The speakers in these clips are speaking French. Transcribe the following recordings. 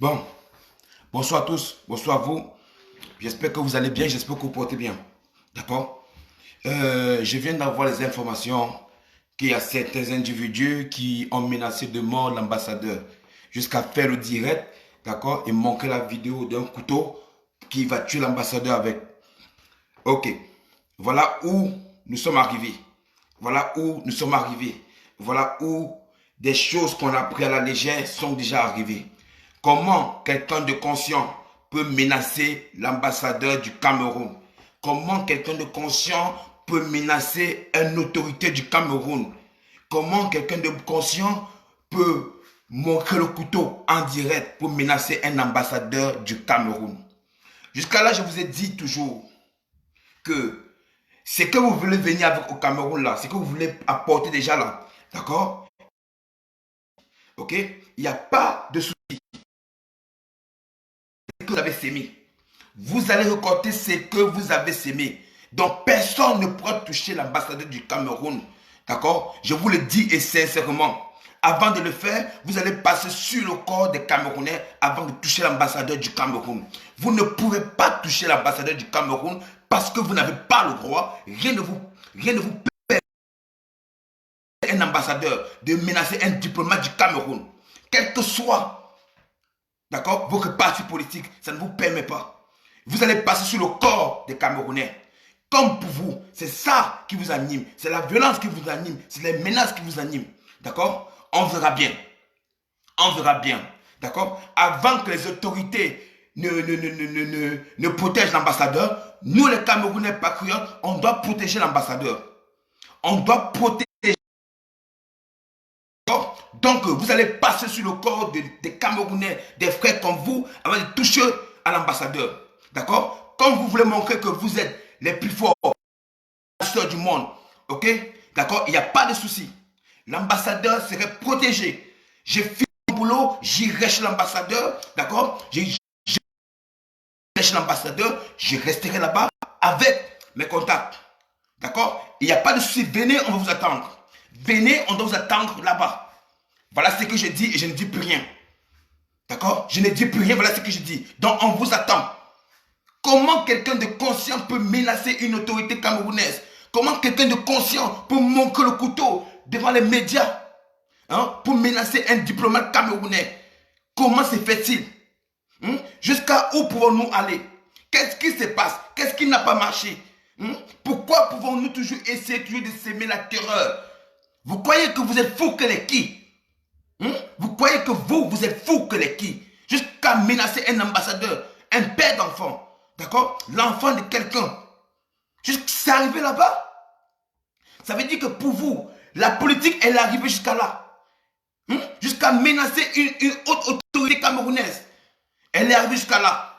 Bon, bonsoir à tous, bonsoir à vous. J'espère que vous allez bien, j'espère que vous portez bien. D'accord. Je viens d'avoir les informations qu'il y a certains individus qui ont menacé de mort l'ambassadeur jusqu'à faire le direct, d'accord, et montrer la vidéo d'un couteau qui va tuer l'ambassadeur avec. Ok, voilà où nous sommes arrivés. Voilà où nous sommes arrivés. Voilà où des choses qu'on a pris à la légère sont déjà arrivées. Comment quelqu'un de conscient peut menacer l'ambassadeur du Cameroun? Comment quelqu'un de conscient peut menacer une autorité du Cameroun? Comment quelqu'un de conscient peut montrer le couteau en direct pour menacer un ambassadeur du Cameroun? Jusqu'à là, je vous ai dit toujours que ce que vous voulez venir avec au Cameroun là, ce que vous voulez apporter déjà là, d'accord? Ok? Il n'y a pas de souci que vous avez sémé. Vous allez récolter ce que vous avez sémé. Donc personne ne pourra toucher l'ambassadeur du Cameroun. D'accord? Je vous le dis et sincèrement. Avant de le faire, vous allez passer sur le corps des Camerounais avant de toucher l'ambassadeur du Cameroun. Vous ne pouvez pas toucher l'ambassadeur du Cameroun parce que vous n'avez pas le droit. Rien ne vous permet un ambassadeur de menacer un diplomate du Cameroun. Quel que soit, d'accord, votre parti politique, ça ne vous permet pas. Vous allez passer sur le corps des Camerounais. Comme pour vous, c'est ça qui vous anime. C'est la violence qui vous anime. C'est les menaces qui vous animent. D'accord? On verra bien. On verra bien. D'accord? Avant que les autorités ne protègent l'ambassadeur, nous les Camerounais patriotes, on doit protéger l'ambassadeur. On doit protéger. Donc, vous allez passer sur le corps des Camerounais, des frères comme vous, avant de toucher à l'ambassadeur. D'accord? Comme vous voulez montrer que vous êtes les plus forts du monde, ok? D'accord? Il n'y a pas de souci. L'ambassadeur serait protégé. J'ai fait mon boulot, j'irai chez l'ambassadeur, d'accord? J'irai chez l'ambassadeur, je resterai là-bas avec mes contacts. D'accord? Il n'y a pas de souci. Venez, on va vous attendre. Venez, on doit vous attendre là-bas. Voilà ce que je dis et je ne dis plus rien. D'accord? Je ne dis plus rien, voilà ce que je dis. Donc on vous attend. Comment quelqu'un de conscient peut menacer une autorité camerounaise? Comment quelqu'un de conscient peut montrer le couteau devant les médias, hein, pour menacer un diplomate camerounais? Comment se fait-il? Jusqu'à où pouvons-nous aller? Qu'est-ce qui se passe? Qu'est-ce qui n'a pas marché? Pourquoi pouvons-nous toujours essayer de s'aimer la terreur? Vous croyez que vous êtes fou que les qui? Vous croyez que vous êtes fou que les qui? Jusqu'à menacer un ambassadeur, un père d'enfant, d'accord? L'enfant de quelqu'un. C'est arrivé là-bas. Ça veut dire que pour vous, la politique, elle est arrivée jusqu'à là. Jusqu'à menacer une haute autorité camerounaise. Elle est arrivée jusqu'à là.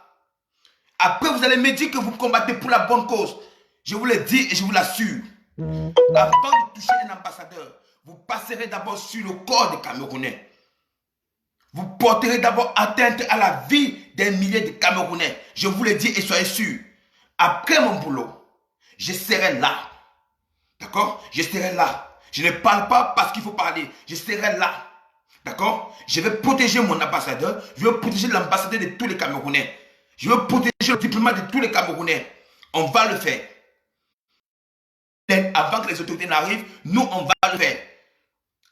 Après, vous allez me dire que vous combattez pour la bonne cause. Je vous le dis et je vous l'assure. Avant de toucher un ambassadeur, vous passerez d'abord sur le corps des Camerounais. Vous porterez d'abord atteinte à la vie des milliers de Camerounais. Je vous le dis et soyez sûrs. Après mon boulot, je serai là. D'accord? Je serai là. Je ne parle pas parce qu'il faut parler. Je serai là. D'accord? Je vais protéger mon ambassadeur. Je vais protéger l'ambassadeur de tous les Camerounais. Je vais protéger le diplomate de tous les Camerounais. On va le faire. Avant que les autorités n'arrivent, nous, on va le faire.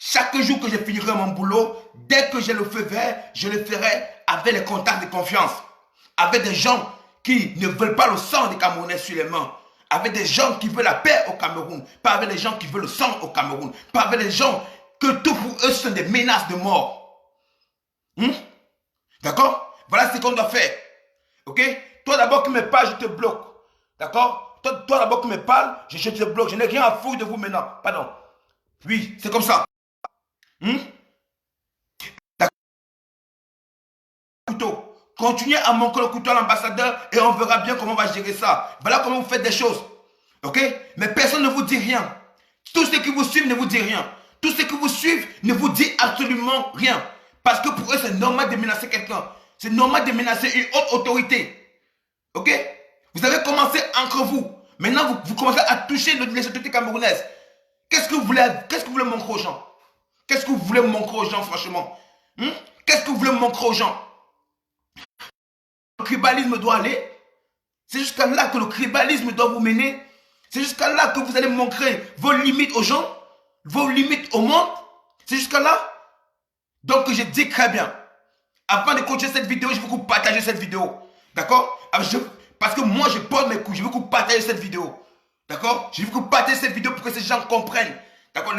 Chaque jour que je finirai mon boulot, dès que j'ai le feu vert, je le ferai avec les contacts de confiance. Avec des gens qui ne veulent pas le sang des Camerounais sur les mains. Avec des gens qui veulent la paix au Cameroun. Pas avec les gens qui veulent le sang au Cameroun. Pas avec les gens que tout pour eux sont des menaces de mort. D'accord? Voilà ce qu'on doit faire. Ok? Toi d'abord qui me parles, je te bloque. D'accord? Toi d'abord qui me parles, je te bloque. Je n'ai rien à foutre de vous maintenant. Pardon. Oui, c'est comme ça. Couteau. Continuez à montrer le couteau à l'ambassadeur et on verra bien comment on va gérer ça. Voilà comment vous faites des choses. Ok? Mais personne ne vous dit rien. Tous ceux qui vous suivent ne vous disent rien. Tous ceux qui vous suivent ne vous disent absolument rien. Parce que pour eux, c'est normal de menacer quelqu'un. C'est normal de menacer une haute autorité. Ok? Vous avez commencé entre vous. Maintenant, vous commencez à toucher les autorités camerounaises. Qu'est-ce que vous voulez montrer aux gens? Qu'est-ce que vous voulez montrer aux gens, franchement? Qu'est-ce que vous voulez montrer aux gens? tribalisme doit aller. C'est jusqu'à là que le tribalisme doit vous mener. C'est jusqu'à là que vous allez montrer vos limites aux gens, vos limites au monde. C'est jusqu'à là. Donc je dis très bien. Avant de continuer cette vidéo, je veux que vous partagez cette vidéo. D'accord? Parce que moi, je porte mes couilles. Je veux que vous partagez cette vidéo. D'accord? Je veux que vous partagez cette vidéo pour que ces gens comprennent. D'accord?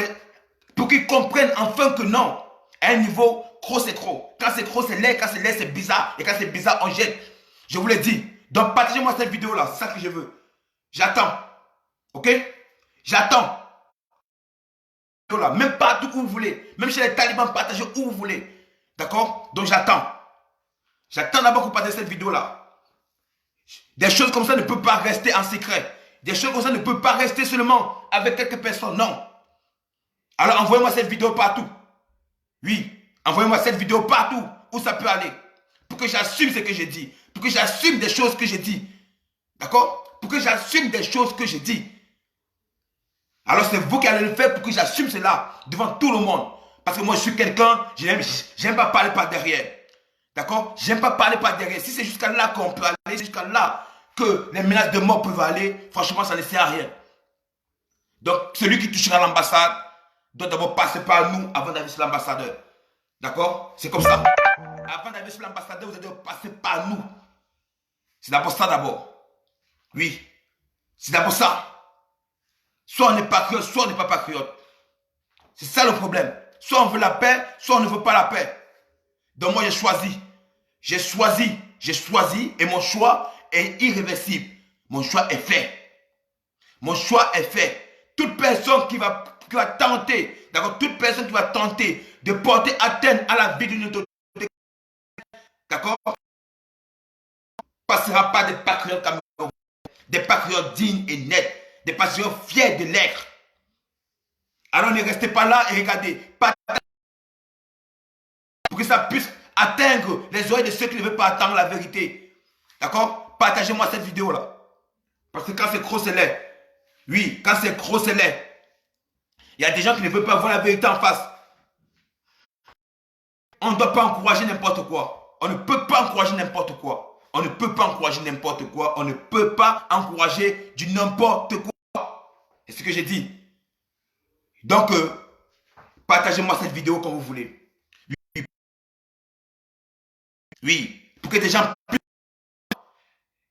Pour qu'ils comprennent enfin que non. À un niveau, gros c'est gros. Quand c'est gros, c'est laid. Quand c'est laid, c'est bizarre. Et quand c'est bizarre, on jette. Je vous l'ai dit. Donc partagez-moi cette vidéo-là. C'est ça que je veux. J'attends. Ok? J'attends. Même partout où vous voulez. Même chez les talibans, partagez où vous voulez. D'accord? Donc j'attends. J'attends d'abord que vous partagez cette vidéo-là. Des choses comme ça ne peuvent pas rester en secret. Des choses comme ça ne peuvent pas rester seulement avec quelques personnes. Non. Alors envoyez-moi cette vidéo partout. Oui. Envoyez-moi cette vidéo partout où ça peut aller. Pour que j'assume ce que j'ai dit. Pour que j'assume des choses que j'ai dit. D'accord? Pour que j'assume des choses que j'ai dit. Alors c'est vous qui allez le faire pour que j'assume cela devant tout le monde. Parce que moi je suis quelqu'un, j'aime pas parler par derrière. D'accord? J'aime pas parler par derrière. Si c'est jusqu'à là qu'on peut aller, c'est jusqu'à là que les menaces de mort peuvent aller, franchement ça ne sert à rien. Donc celui qui touchera l'ambassade doit d'abord passer par nous avant d'arriver sur l'ambassadeur. D'accord? C'est comme ça. Avant d'arriver sur l'ambassadeur, vous allez passer par nous. C'est d'abord ça d'abord. Oui. C'est d'abord ça. Soit on est patriote, soit on n'est pas patriote. C'est ça le problème. Soit on veut la paix, soit on ne veut pas la paix. Donc moi j'ai choisi. J'ai choisi et mon choix est irréversible. Mon choix est fait. Mon choix est fait. Toute personne qui va tenter, d'accord, toute personne qui va tenter de porter atteinte à la vie d'une autorité, d'accord, passera pas des patriotes camerounais, des patriotes dignes et nets. Des patriotes fiers de l'être. Alors ne restez pas là et regardez. Pour que ça puisse atteindre les oreilles de ceux qui ne veulent pas attendre la vérité. D'accord? Partagez-moi cette vidéo-là. Parce que quand c'est gros, c'est laid. Oui, quand c'est gros, c'est laid. Il y a des gens qui ne veulent pas voir la vérité en face. On ne doit pas encourager n'importe quoi. On ne peut pas encourager n'importe quoi. On ne peut pas encourager n'importe quoi. On ne peut pas encourager du n'importe quoi. C'est ce que j'ai dit. Donc, partagez-moi cette vidéo comme vous voulez. Oui. Oui. Pour que des gens puissent...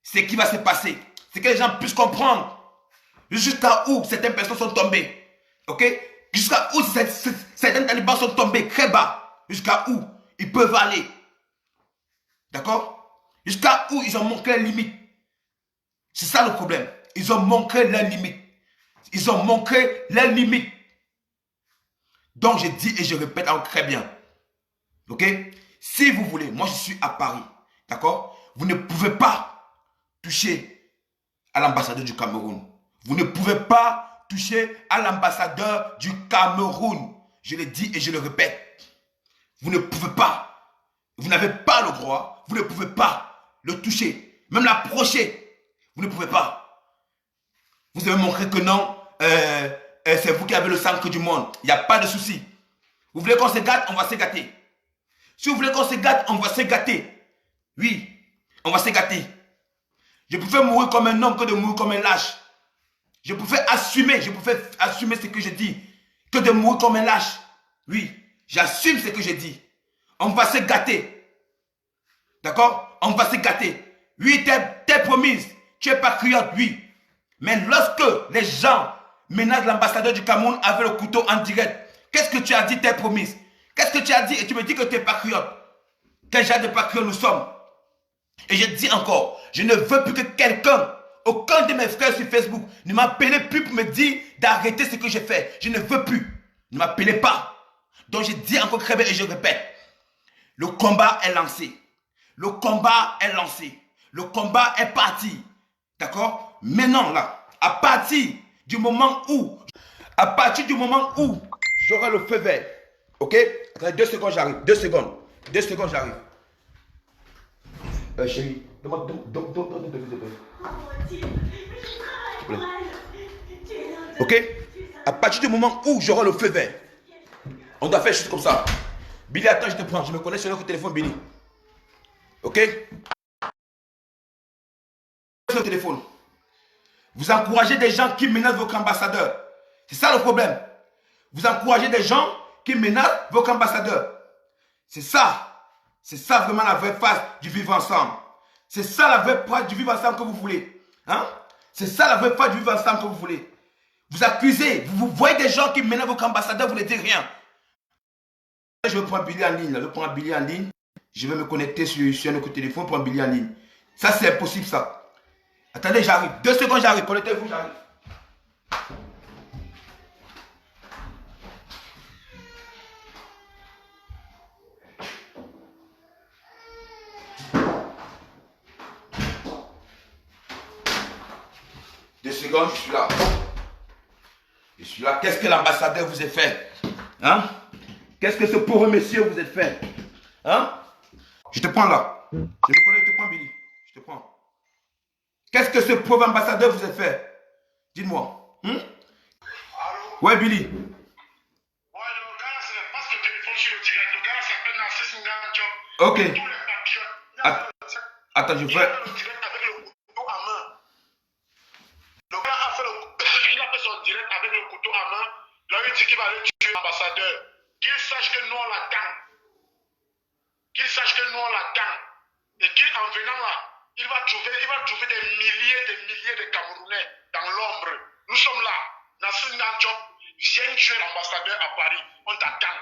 Ce qui va se passer. C'est que les gens puissent comprendre. Jusqu'à où certaines personnes sont tombées. Ok? Jusqu'à où certains talibans sont tombés très bas. Jusqu'à où ils peuvent aller. D'accord? Jusqu'à où ils ont montré les limites. C'est ça le problème. Ils ont montré leurs limites. Ils ont montré leurs limites. Donc je dis et je répète encore très bien. Ok? Si vous voulez, moi je suis à Paris. D'accord? Vous ne pouvez pas toucher à l'ambassadeur du Cameroun. Vous ne pouvez pas toucher à l'ambassadeur du Cameroun. Je le dis et je le répète. Vous ne pouvez pas. Vous n'avez pas le droit. Vous ne pouvez pas le toucher. Même l'approcher. Vous ne pouvez pas. Vous avez montré que non. C'est vous qui avez le centre du monde. Il n'y a pas de souci. Vous voulez qu'on se gâte, on va se gâter. Si vous voulez qu'on se gâte, on va se gâter. Oui, on va se gâter. Je préfère mourir comme un homme que de mourir comme un lâche. Je préfère assumer ce que je dis que de mourir comme un lâche. Oui, j'assume ce que je dis. On va se gâter. D'accord? On va se gâter. Oui, t'es promise. Tu es patriote, oui. Mais lorsque les gens menacent l'ambassadeur du Cameroun avec le couteau en direct, qu'est-ce que tu as dit, t'es promise? Qu'est-ce que tu as dit? Et tu me dis que tu es patriote. Quel genre de patriote nous sommes? Et je dis encore, je ne veux plus que quelqu'un, aucun de mes frères sur Facebook, ne m'appelle plus pour me dire d'arrêter ce que j'ai fait. Je ne veux plus. Ne m'appelez pas. Donc je dis encore très bien et je répète. Le combat est lancé. Le combat est lancé. Le combat est parti. D'accord? Maintenant là, à partir du moment où j'aurai le feu vert. Ok? 2 secondes, j'arrive. 2 secondes. 2 secondes, j'arrive. Chérie, donne-moi 2 secondes. Ok? À partir du moment où j'aurai le feu vert, on doit faire juste comme ça. Billy, attends, je te prends. Je me connais sur le téléphone, Billy. Ok? le téléphone. Vous encouragez des gens qui menacent votre ambassadeur. C'est ça le problème. Vous encouragez des gens qui menacent votre ambassadeur. C'est ça. C'est ça vraiment la vraie phase du vivre ensemble. C'est ça la vraie phase du vivre ensemble que vous voulez. Hein? C'est ça la vraie phase du vivre ensemble que vous voulez. Vous accusez, vous voyez des gens qui menacent votre ambassadeur, vous ne dites rien. Je vais prendre Billy en ligne. Je vais prendre Billy en ligne. Je vais me connecter sur un autre téléphone pour prendre Billy en ligne. Ça, c'est impossible, ça. Attendez, j'arrive. 2 secondes, j'arrive. Connectez-vous, j'arrive. Je suis là. Je suis là. Qu'est-ce que l'ambassadeur vous a fait? Hein? Qu'est-ce que ce pauvre monsieur vous a fait? Hein? Je te prends là. Je me connais, je te prends, Billy. Je te prends. Qu'est-ce que ce pauvre ambassadeur vous a fait? Dites-moi. Allô? Ouais, Billy. Ouais, le gars, c'est parce que le téléphone sur le direct. Le gars s'appelle Narcisse Nganjo. Ok. Tous les patriotes. Attends, je fais. Il a fait le direct avec le couteau à main. Le gars a fait son direct avec le couteau à main. Il a dit qu'il va aller tuer l'ambassadeur. Qu'il sache que nous on l'attend. Qu'il sache que nous on l'attend. Et qu'en venant là, il va trouver des milliers de Camerounais dans l'ombre. Nous sommes là. Narcisse Nganjo, viens tuer l'ambassadeur à Paris. On t'attend.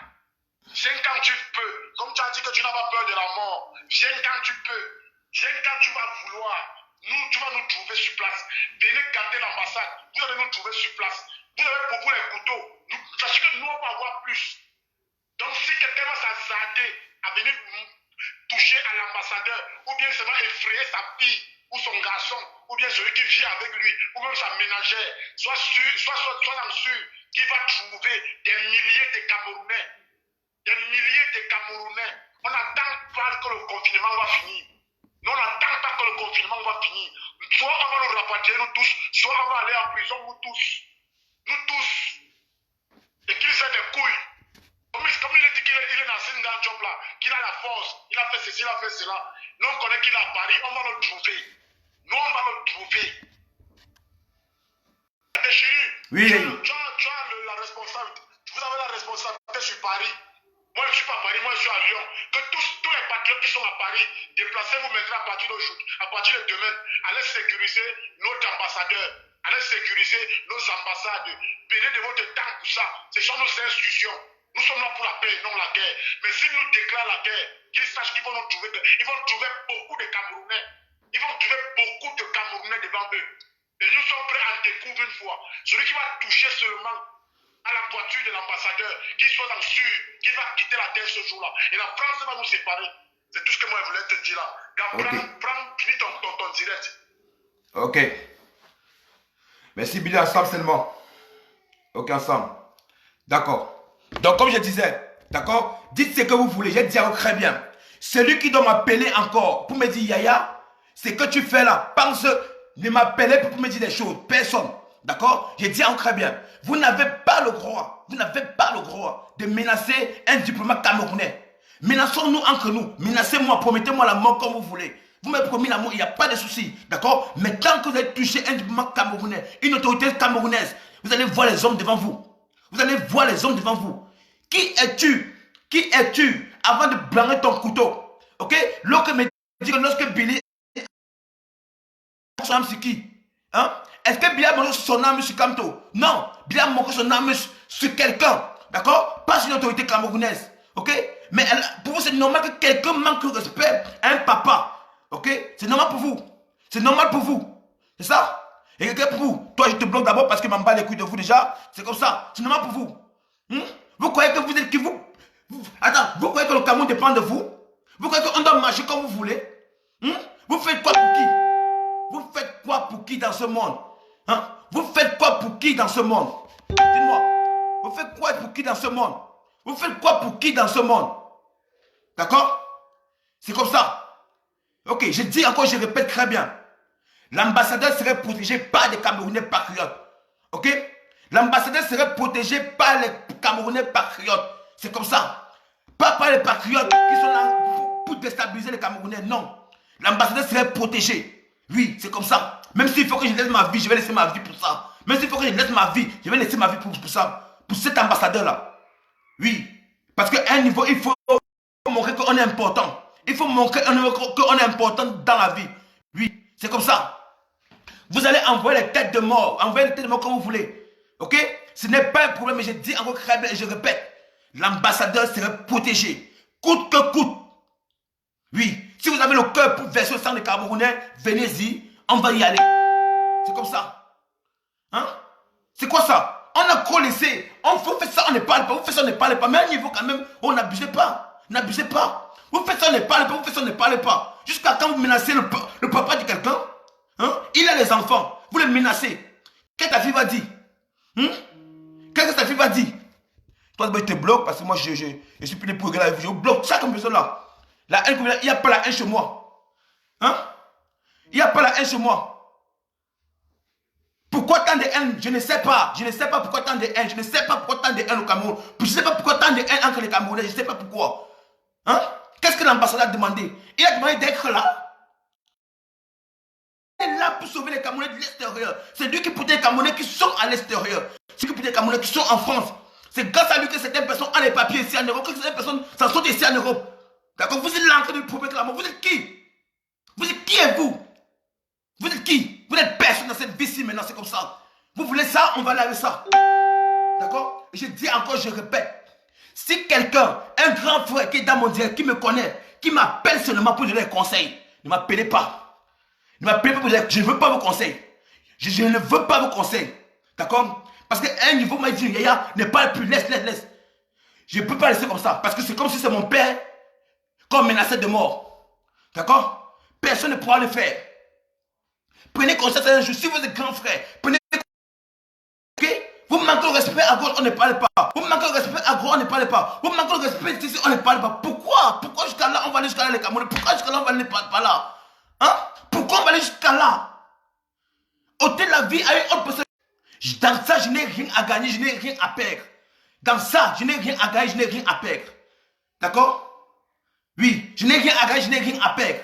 Viens quand tu peux. Comme tu as dit que tu n'as pas peur de la mort. Viens quand tu peux. Viens quand tu vas vouloir. Nous, tu vas nous trouver sur place. Venez garder l'ambassade. Vous allez nous trouver sur place. Vous avez beaucoup les couteaux. Sachez que nous, on va avoir plus. Donc, si quelqu'un va s'hasarder à venir toucher à l'ambassadeur, ou bien seulement effrayer sa fille, ou son garçon, ou bien celui qui vit avec lui, ou même sa ménagère, sois sûr qu'il va trouver des milliers de Camerounais. Des milliers de Camerounais. On n'attend pas que le confinement va finir. Nous, on n'attend pas que le confinement va finir. Soit on va nous rapatrier, nous tous, soit on va aller en prison, nous tous. Nous tous. Et qu'ils aient des couilles. Comme il a dit qu'il est dans un job là, qu'il a la force, il a fait ceci, il a fait cela. Nous, on connaît qu'il est à Paris, on va le trouver. Nous, on va le trouver. Et chérie, oui. Tu as la responsabilité. Vous avez la responsabilité sur Paris. Moi, je ne suis pas à Paris, moi, je suis à Lyon. Que tous les patriotes qui sont à Paris, déplacez-vous maintenant à partir d'aujourd'hui, à partir de demain. Allez sécuriser notre ambassadeur. Allez sécuriser nos ambassades. Prenez de votre temps pour ça. Ce sont nos institutions. Nous sommes là pour la paix, non la guerre. Mais s'ils nous déclarent la guerre, qu'ils sachent qu'ils vont nous trouver. Ils vont trouver beaucoup de Camerounais. Ils vont trouver beaucoup de Camerounais devant eux. Et nous sommes prêts à découvrir une fois. Celui qui va toucher seulement à la voiture de l'ambassadeur, qu'il soit dans sûr qu'il va quitter la terre ce jour-là. Et la France va nous séparer. C'est tout ce que moi je voulais te dire là. Finis ton direct. Ok. Merci Billy, ensemble seulement. Ok, ensemble. D'accord. Donc comme je disais, d'accord, dites ce que vous voulez, j'ai dit très bien. Celui qui doit m'appeler encore pour me dire Yaya, c'est que tu fais là. Pense, ne m'appelez pas pour me dire des choses. Personne. D'accord? J'ai dit très bien. Vous n'avez pas le droit, de menacer un diplomate camerounais. Menaçons-nous entre nous. Menacez-moi, promettez-moi la mort comme vous voulez. Vous m'avez promis la mort, il n'y a pas de souci. D'accord? Mais tant que vous allez toucher un diplomate camerounais, une autorité camerounaise, vous allez voir les hommes devant vous. Vous allez voir les hommes devant vous. Qui es-tu? Qui es-tu avant de blâmer ton couteau? Ok? L'autre me dit que lorsque Billy son âme sur qui? Hein? Est-ce que Billy a montré son âme sur Kamto? Non. Billy a montré son âme sur quelqu'un. D'accord? Pas sur une autorité camerounaise. Ok? Mais pour vous, c'est normal que quelqu'un manque de respect à un papa. Ok? C'est normal pour vous. C'est normal pour vous. C'est ça? Et quelqu'un pour vous. Toi, je te bloque d'abord parce que je m'en bats les couilles de vous déjà. C'est comme ça. C'est normal pour vous. Vous croyez que vous êtes qui vous? Attends, vous croyez que le Cameroun dépend de vous? Vous croyez qu'on doit marcher comme vous voulez? Vous faites quoi pour qui? Vous faites quoi pour qui dans ce monde? Vous faites quoi pour qui dans ce monde? Dites-moi. Vous faites quoi pour qui dans ce monde? Vous faites quoi pour qui dans ce monde? D'accord? C'est comme ça. Ok, je dis encore, je répète très bien. L'ambassadeur serait protégé par des Camerounais patriotes. Ok? L'ambassadeur serait protégé par les Camerounais patriotes. C'est comme ça. Pas par les patriotes qui sont là pour déstabiliser les Camerounais. Non. L'ambassadeur serait protégé. Oui, c'est comme ça. Même s'il faut que je laisse ma vie, je vais laisser ma vie pour ça. Même s'il faut que je laisse ma vie, je vais laisser ma vie pour ça. Pour cet ambassadeur-là. Oui. Parce qu'à un niveau, il faut montrer qu'on est important. Il faut montrer qu'on est important dans la vie. Oui, c'est comme ça. Vous allez envoyer les têtes de mort. Envoyez les têtes de mort comme vous voulez. Ok? Ce n'est pas un problème, mais je dis encore très bien et je répète. L'ambassadeur serait protégé. Coûte que coûte. Oui. Si vous avez le cœur pour verser le sang des Camerounais, venez-y. On va y aller. C'est comme ça. Hein? C'est quoi ça? On a trop laissé. On fait ça, on ne parle pas. Vous faites ça, on ne parle pas. Mais à un niveau quand même, on n'abusez pas. N'abusez pas. Vous faites ça, on ne parle pas. Vous faites ça, on ne parle pas. Jusqu'à quand vous menacez le papa de quelqu'un? Hein? Il a les enfants. Vous le menacez. Qu'est-ce que ta fille va dire? Qu'est-ce que ta fille va dire? Toi, je te bloque parce que moi, je suis plus pour regarder la vie. Je bloque chaque personne là. La haine, il n'y a pas la haine chez moi. Hein? Il n'y a pas la haine chez moi. Pourquoi tant de haine? Je ne sais pas. Je ne sais pas pourquoi tant de haine. Je ne sais pas pourquoi tant de haine au Cameroun. Je ne sais pas pourquoi tant de haine entre les Camerounais. Je ne sais pas pourquoi. Hein? Qu'est-ce que l'ambassadeur a demandé? Il a demandé d'être là. Il est là pour sauver les Camerounais de l'extérieur. C'est lui qui protège les Camerounais qui sont à l'extérieur. C'est lui qui protège les Camerounais qui sont en France. C'est grâce à lui que certaines personnes ont les papiers ici en Europe, que certaines personnes s'en sont ici en Europe. D'accord? Vous êtes là en train de prouver que la mort. Vous êtes qui? Vous êtes qui êtes-vous? Vous êtes qui? Vous n'êtes personne dans cette vie-ci maintenant, c'est comme ça. Vous voulez ça, on va aller avec ça. D'accord? Je dis encore, je répète. Si quelqu'un, un grand frère qui est dans mon direct, qui me connaît, qui m'appelle seulement pour donner des conseils, ne m'appelez pas. Ne m'appelez pas pour dire, je ne veux pas vos conseils. Je ne veux pas vos conseils. D'accord? Parce qu'à un niveau, m'a dit, Yaya, ne parle plus, laisse. Je ne peux pas laisser comme ça. Parce que c'est comme si c'est mon père qu'on menaçait de mort. D'accord? Personne ne pourra le faire. Prenez conscience un jour, si vous êtes grand frère, prenez conscience. Vous manquez le respect à gauche, on ne parle pas. Vous manquez le respect à droite, on ne parle pas. Vous manquez le respect ici, on ne parle pas. Pourquoi? Pourquoi jusqu'à là, on va aller jusqu'à là, les Camerounais? Pourquoi jusqu'à là, on va aller pas là? Hein? Pourquoi on va aller jusqu'à là? Ôter la vie à une autre personne. Dans ça, je n'ai rien à gagner, je n'ai rien à perdre. Dans ça, je n'ai rien à gagner, je n'ai rien à perdre. D'accord? Oui, je n'ai rien à gagner, je n'ai rien à perdre.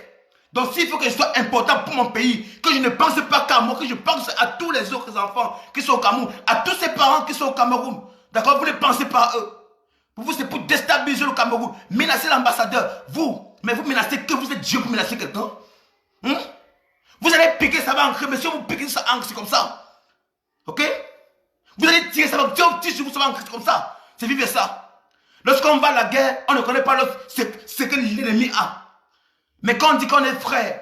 Donc s'il faut que je sois important pour mon pays, que je ne pense pas qu'à moi, que je pense à tous les autres enfants qui sont au Cameroun, à tous ces parents qui sont au Cameroun. D'accord? Vous ne pensez pas à eux. Pour vous, c'est pour déstabiliser le Cameroun. Menacer l'ambassadeur. Mais vous menacez que vous êtes Dieu pour menacer quelqu'un. Vous allez piquer, ça va ancrer. Mais si vous piquez, ça ancre, c'est comme ça. Ok? Vous allez tirer, ça va tirer sur vous, ça va ancrer, c'est comme ça. C'est vivre ça. Lorsqu'on va à la guerre, on ne connaît pas ce que l'ennemi a. Mais quand on dit qu'on est frère,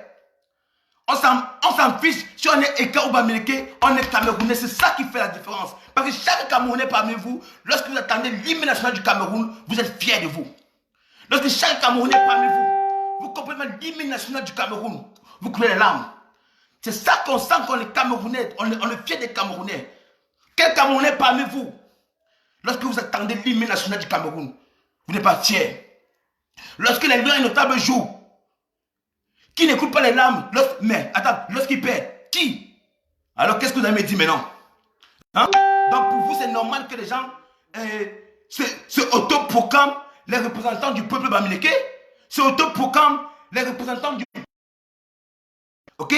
on s'en fiche si on est Eka ou Bamileke, on est Camerounais. C'est ça qui fait la différence. Parce que chaque Camerounais parmi vous, lorsque vous attendez l'hymne national du Cameroun, vous êtes fiers de vous. Lorsque chaque Camerounais parmi vous, vous comprenez l'hymne national du Cameroun, vous coulez les larmes. C'est ça qu'on sent qu'on est Camerounais, on est fiers des Camerounais. Quel Camerounais parmi vous, lorsque vous attendez l'hymne national du Cameroun, vous n'êtes pas fiers. Lorsque les lions et notables jouent, qui n'écoute pas les larmes, mais attends, lorsqu'il perd, qui? Alors qu'est-ce que vous avez dit maintenant? Hein? Donc pour vous, c'est normal que les gens se autoproclament les représentants du peuple bamileke, se autoproclament les représentants du... Ok?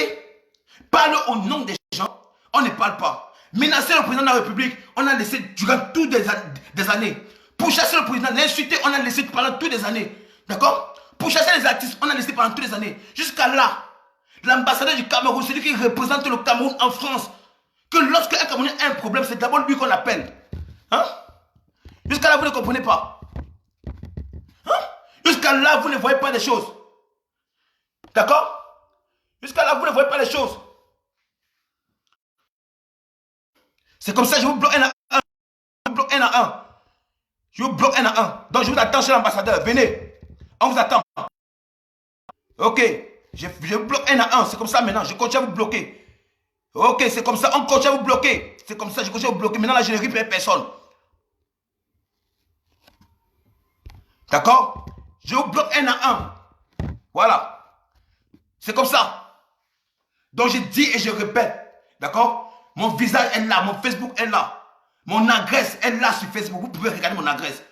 Parle au nom des gens, on ne parle pas. Menacer le président de la République, on a laissé durant toutes des années. Pour chasser le président, l'insulter, on a laissé pendant toutes des années. D'accord? Pour chasser les artistes, on a laissé pendant toutes les années. Jusqu'à là, l'ambassadeur du Cameroun, celui qui représente le Cameroun en France, que lorsqu'un Camerounais a un problème, c'est d'abord lui qu'on appelle. Hein? Jusqu'à là, vous ne comprenez pas. Hein? Jusqu'à là, vous ne voyez pas les choses. D'accord? Jusqu'à là, vous ne voyez pas les choses. C'est comme ça, je vous bloque un à un. Je vous bloque un à un. Je vous bloque un à un. Donc, je vous attends chez l'ambassadeur. Venez. On vous attend. Ok. Je vous bloque un à un. C'est comme ça maintenant. Je continue à vous bloquer. Ok, c'est comme ça. On continue à vous bloquer. C'est comme ça. Je continue à vous bloquer. Maintenant, là, je ne récupère personne. D'accord? Je vous bloque un à un. Voilà. C'est comme ça. Donc, je dis et je répète. D'accord? Mon visage est là. Mon Facebook est là. Mon adresse est là sur Facebook. Vous pouvez regarder mon adresse.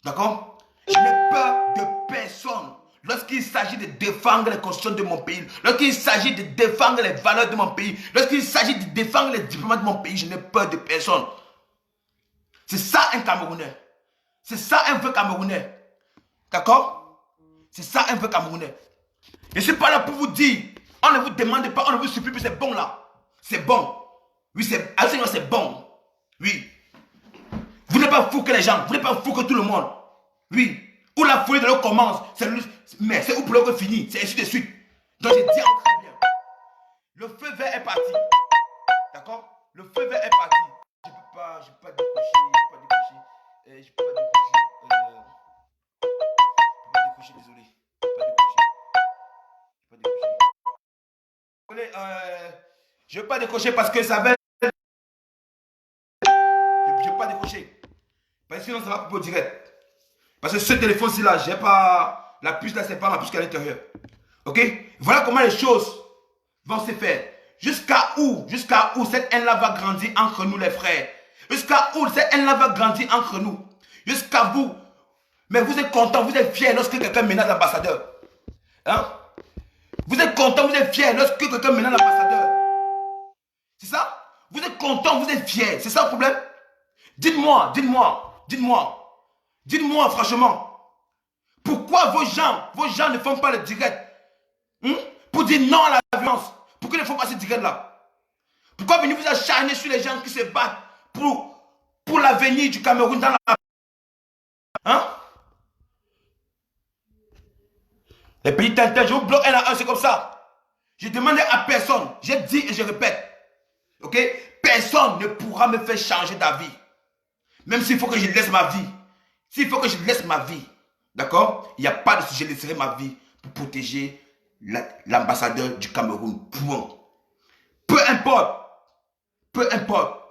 D'accord? Je n'ai peur de personne. lorsqu'il s'agit de défendre les constitutions de mon pays, lorsqu'il s'agit de défendre les valeurs de mon pays, lorsqu'il s'agit de défendre les diplomates de mon pays, je n'ai peur de personne. C'est ça un Camerounais. C'est ça un vrai Camerounais. D'accord? C'est ça un vrai Camerounais. Je ne suis pas là pour vous dire, on ne vous demande pas, on ne vous supplie plus, c'est bon là. C'est bon. Oui, c'est bon. Oui. Vous n'êtes pas fou que les gens, vous n'êtes pas fou que tout le monde. Oui. Où la folie de l'eau commence, mais c'est où pour l'eau finit, c'est ainsi de suite. Donc je dis très bien. Le feu vert est parti. D'accord? Le feu vert est parti. Je ne peux pas décocher, je peux pas décocher, désolé. Je ne peux pas décocher parce que ça va. Je ne peux pas décocher. Parce que sinon ça va couper au direct. Parce que ce téléphone-ci là, j'ai pas. La puce là, c'est pas ma puce qui est à l'intérieur. Ok? Voilà comment les choses vont se faire. Jusqu'à où cette haine-là va grandir entre nous, les frères. Jusqu'à où cette haine-là va grandir entre nous. Jusqu'à vous. Mais vous êtes content, vous êtes fiers lorsque quelqu'un menace l'ambassadeur. Hein? Vous êtes content, vous êtes fiers lorsque quelqu'un menace l'ambassadeur. C'est ça? Vous êtes content, vous êtes fiers. C'est ça le problème? Dites-moi franchement. Pourquoi vos gens ne font pas le direct pour dire non à la violence? Pourquoi ils ne font pas ce direct là? Pourquoi venez vous acharner sur les gens qui se battent pour l'avenir du Cameroun dans la... Hein? Les pays tintins, je vous bloque un à un, c'est comme ça. Je demandais à personne, j'ai dit et je répète. Ok? Personne ne pourra me faire changer d'avis. Même s'il faut que je laisse ma vie. S'il faut que je laisse ma vie. D'accord? Il n'y a pas de sujet, je laisserai ma vie pour protéger l'ambassadeur du Cameroun. Point. Peu importe. Peu importe.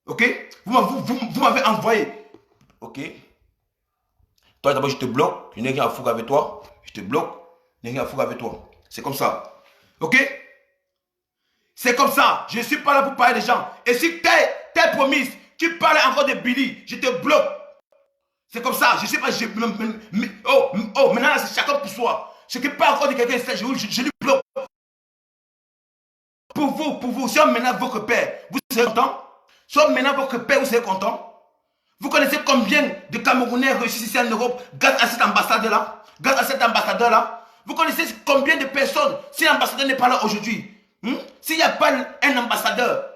Ok? Vous m'avez envoyé. Ok? Toi d'abord je te bloque. Je n'ai rien à foutre avec toi. Je te bloque. Je n'ai rien à foutre avec toi. C'est comme ça. Ok? C'est comme ça. Je ne suis pas là pour parler des gens. Et si t'es promise, tu parles encore de Billy, je te bloque. C'est comme ça. Je ne sais pas. Maintenant là, c'est chacun pour soi. Ce qui parle encore de quelqu'un, je lui bloque. Pour vous, si on menace votre père, vous serez content? Si on menace votre père, vous serez content? Vous connaissez combien de Camerounais réussissent ici en Europe grâce à cet ambassadeur-là? Grâce à cet ambassadeur-là? Vous connaissez combien de personnes, si l'ambassadeur n'est pas là aujourd'hui? S'il n'y a pas un ambassadeur,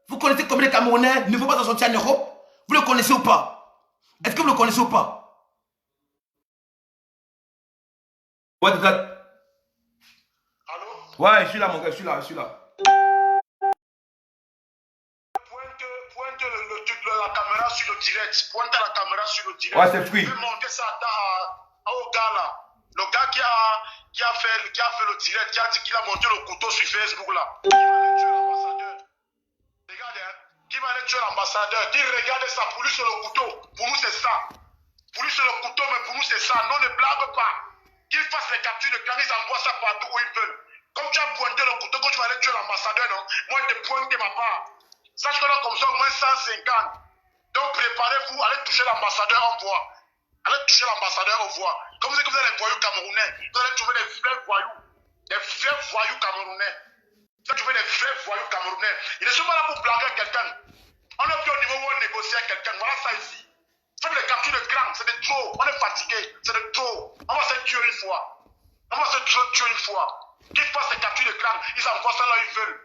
vous connaissez combien de Camerounais ne vont pas s'en sortir en Europe? Vous le connaissez ou pas? Est-ce que vous le connaissez ou pas? What is that? Allô? Ouais, je suis là, mon gars, je suis là. Pointe la caméra sur le direct. Pointe la caméra sur le direct. Ouais, c'est free. Je vais monter ça au gars là. Le gars qui a fait le direct, qui a dit qu'il a monté le couteau sur Facebook là. Qui va aller tuer l'ambassadeur. Regardez, hein. Qui va aller tuer l'ambassadeur. Qui regarde ça. Pour lui c'est le couteau. Pour nous c'est ça. Pour lui c'est le couteau, mais pour nous c'est ça. Non, ne blague pas. Qu'ils fassent les captures de clan, ils envoient ça partout où ils veulent. Comme tu as pointé le couteau, quand tu vas aller tuer l'ambassadeur, non? Moi, je te pointe de ma part. Sache qu'on a comme ça au moins 150. Donc, préparez-vous, allez toucher l'ambassadeur, on voit. Allez toucher l'ambassadeur, on voit. Comme vous êtes les voyous camerounais, vous allez trouver des vrais voyous. Des vrais voyous camerounais. Vous allez trouver des vrais voyous camerounais. Ils ne sont pas là pour blaguer quelqu'un. On est plus au niveau où on négocie avec quelqu'un. Voilà ça ici. Faites les captures de clan, c'est de trop. On est fatigué, c'est de trop. On va se tuer une fois. On va se tuer une fois. Qu'ils fassent les captures de clan, ils envoient ça là où ils veulent.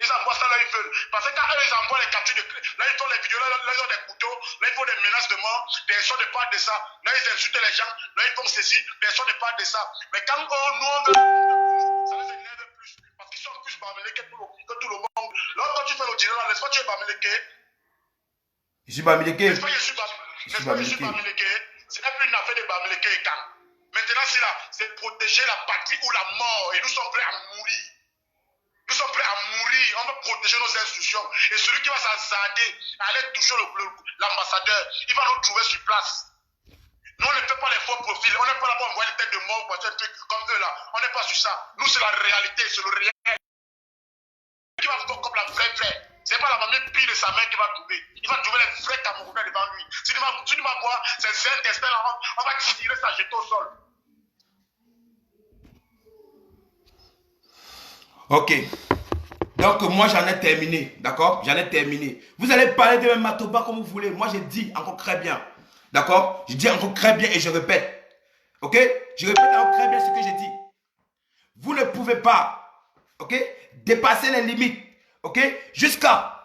Ils envoient ça là où ils veulent. Parce que quand eux, ils envoient les captures de clan, là ils font les vidéos, là ils ont des couteaux, là ils font des menaces de mort, personne ne parle de ça. Là ils insultent les gens, là ils font ceci, personne ne parle de ça. Mais quand nous on veut, ça les énerve plus. Parce qu'ils sont plus bamilekés que tout le monde. Là quand tu fais le direct là, n'est-ce pas tu es bamileke? Je suis bamileke. N'est-ce pas je suis bamileke? Ce n'est plus une affaire de bamileke et quand. Maintenant, c'est protéger la patrie ou la mort. Et nous sommes prêts à mourir. Nous sommes prêts à mourir. On va protéger nos institutions. Et celui qui va s'azarder à aller toucher l'ambassadeur, il va nous trouver sur place. Nous, on ne fait pas les faux profils. On n'est pas là pour envoyer des têtes de mort ou un truc comme eux là. On n'est pas sur ça. Nous, c'est la réalité. C'est le réel. Qui va faire comme la vraie. C'est pas la mamie pire de sa mère qui va trouver. Il va trouver les vrais Camerounais devant lui. Si tu vas voir, c'est un destin là, on va tirer ça, jeter au sol. Ok. Donc, moi, j'en ai terminé. D'accord? J'en ai terminé. Vous allez parler de Matoba comme vous voulez. Moi, j'ai dit encore très bien. D'accord? Je dis encore très bien et je répète. Ok? Je répète encore très bien ce que j'ai dit. Vous ne pouvez pas, ok, dépasser les limites, ok, jusqu'à...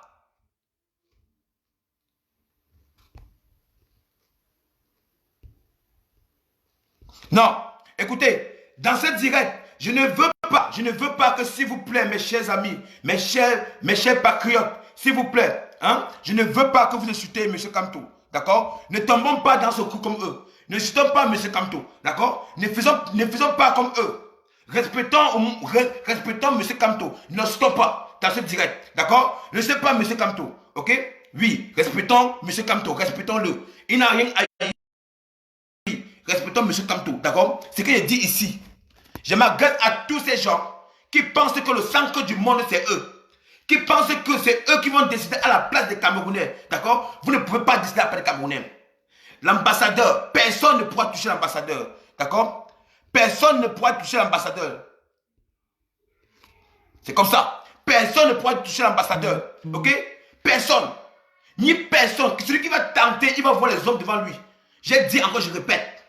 Non, écoutez, dans ce direct, je ne veux pas que, s'il vous plaît, mes chers amis, mes chers patriotes, s'il vous plaît, hein, je ne veux pas que vous insultez M. Kamto, d'accord? Ne tombons pas dans ce coup comme eux. Ne insultons pas M. Kamto, d'accord? Ne faisons pas comme eux. Respectons M. Kamto. Ne insultons pas dans ce direct, d'accord? Ne sais pas M. Kamto, ok? Oui, respectons M. Kamto, respectons-le. Il n'a rien à dire. Respectons M. Kamto, d'accord? Ce que je dis ici, je m'adresse à tous ces gens qui pensent que le centre du monde, c'est eux. Qui pensent que c'est eux qui vont décider à la place des Camerounais, d'accord? Vous ne pouvez pas décider à la place des Camerounais. L'ambassadeur, personne ne pourra toucher l'ambassadeur, d'accord? Personne ne pourra toucher l'ambassadeur. C'est comme ça. Personne ne pourra toucher l'ambassadeur, ok? Personne. Ni personne. Celui qui va tenter, il va voir les hommes devant lui. J'ai dit encore, je répète.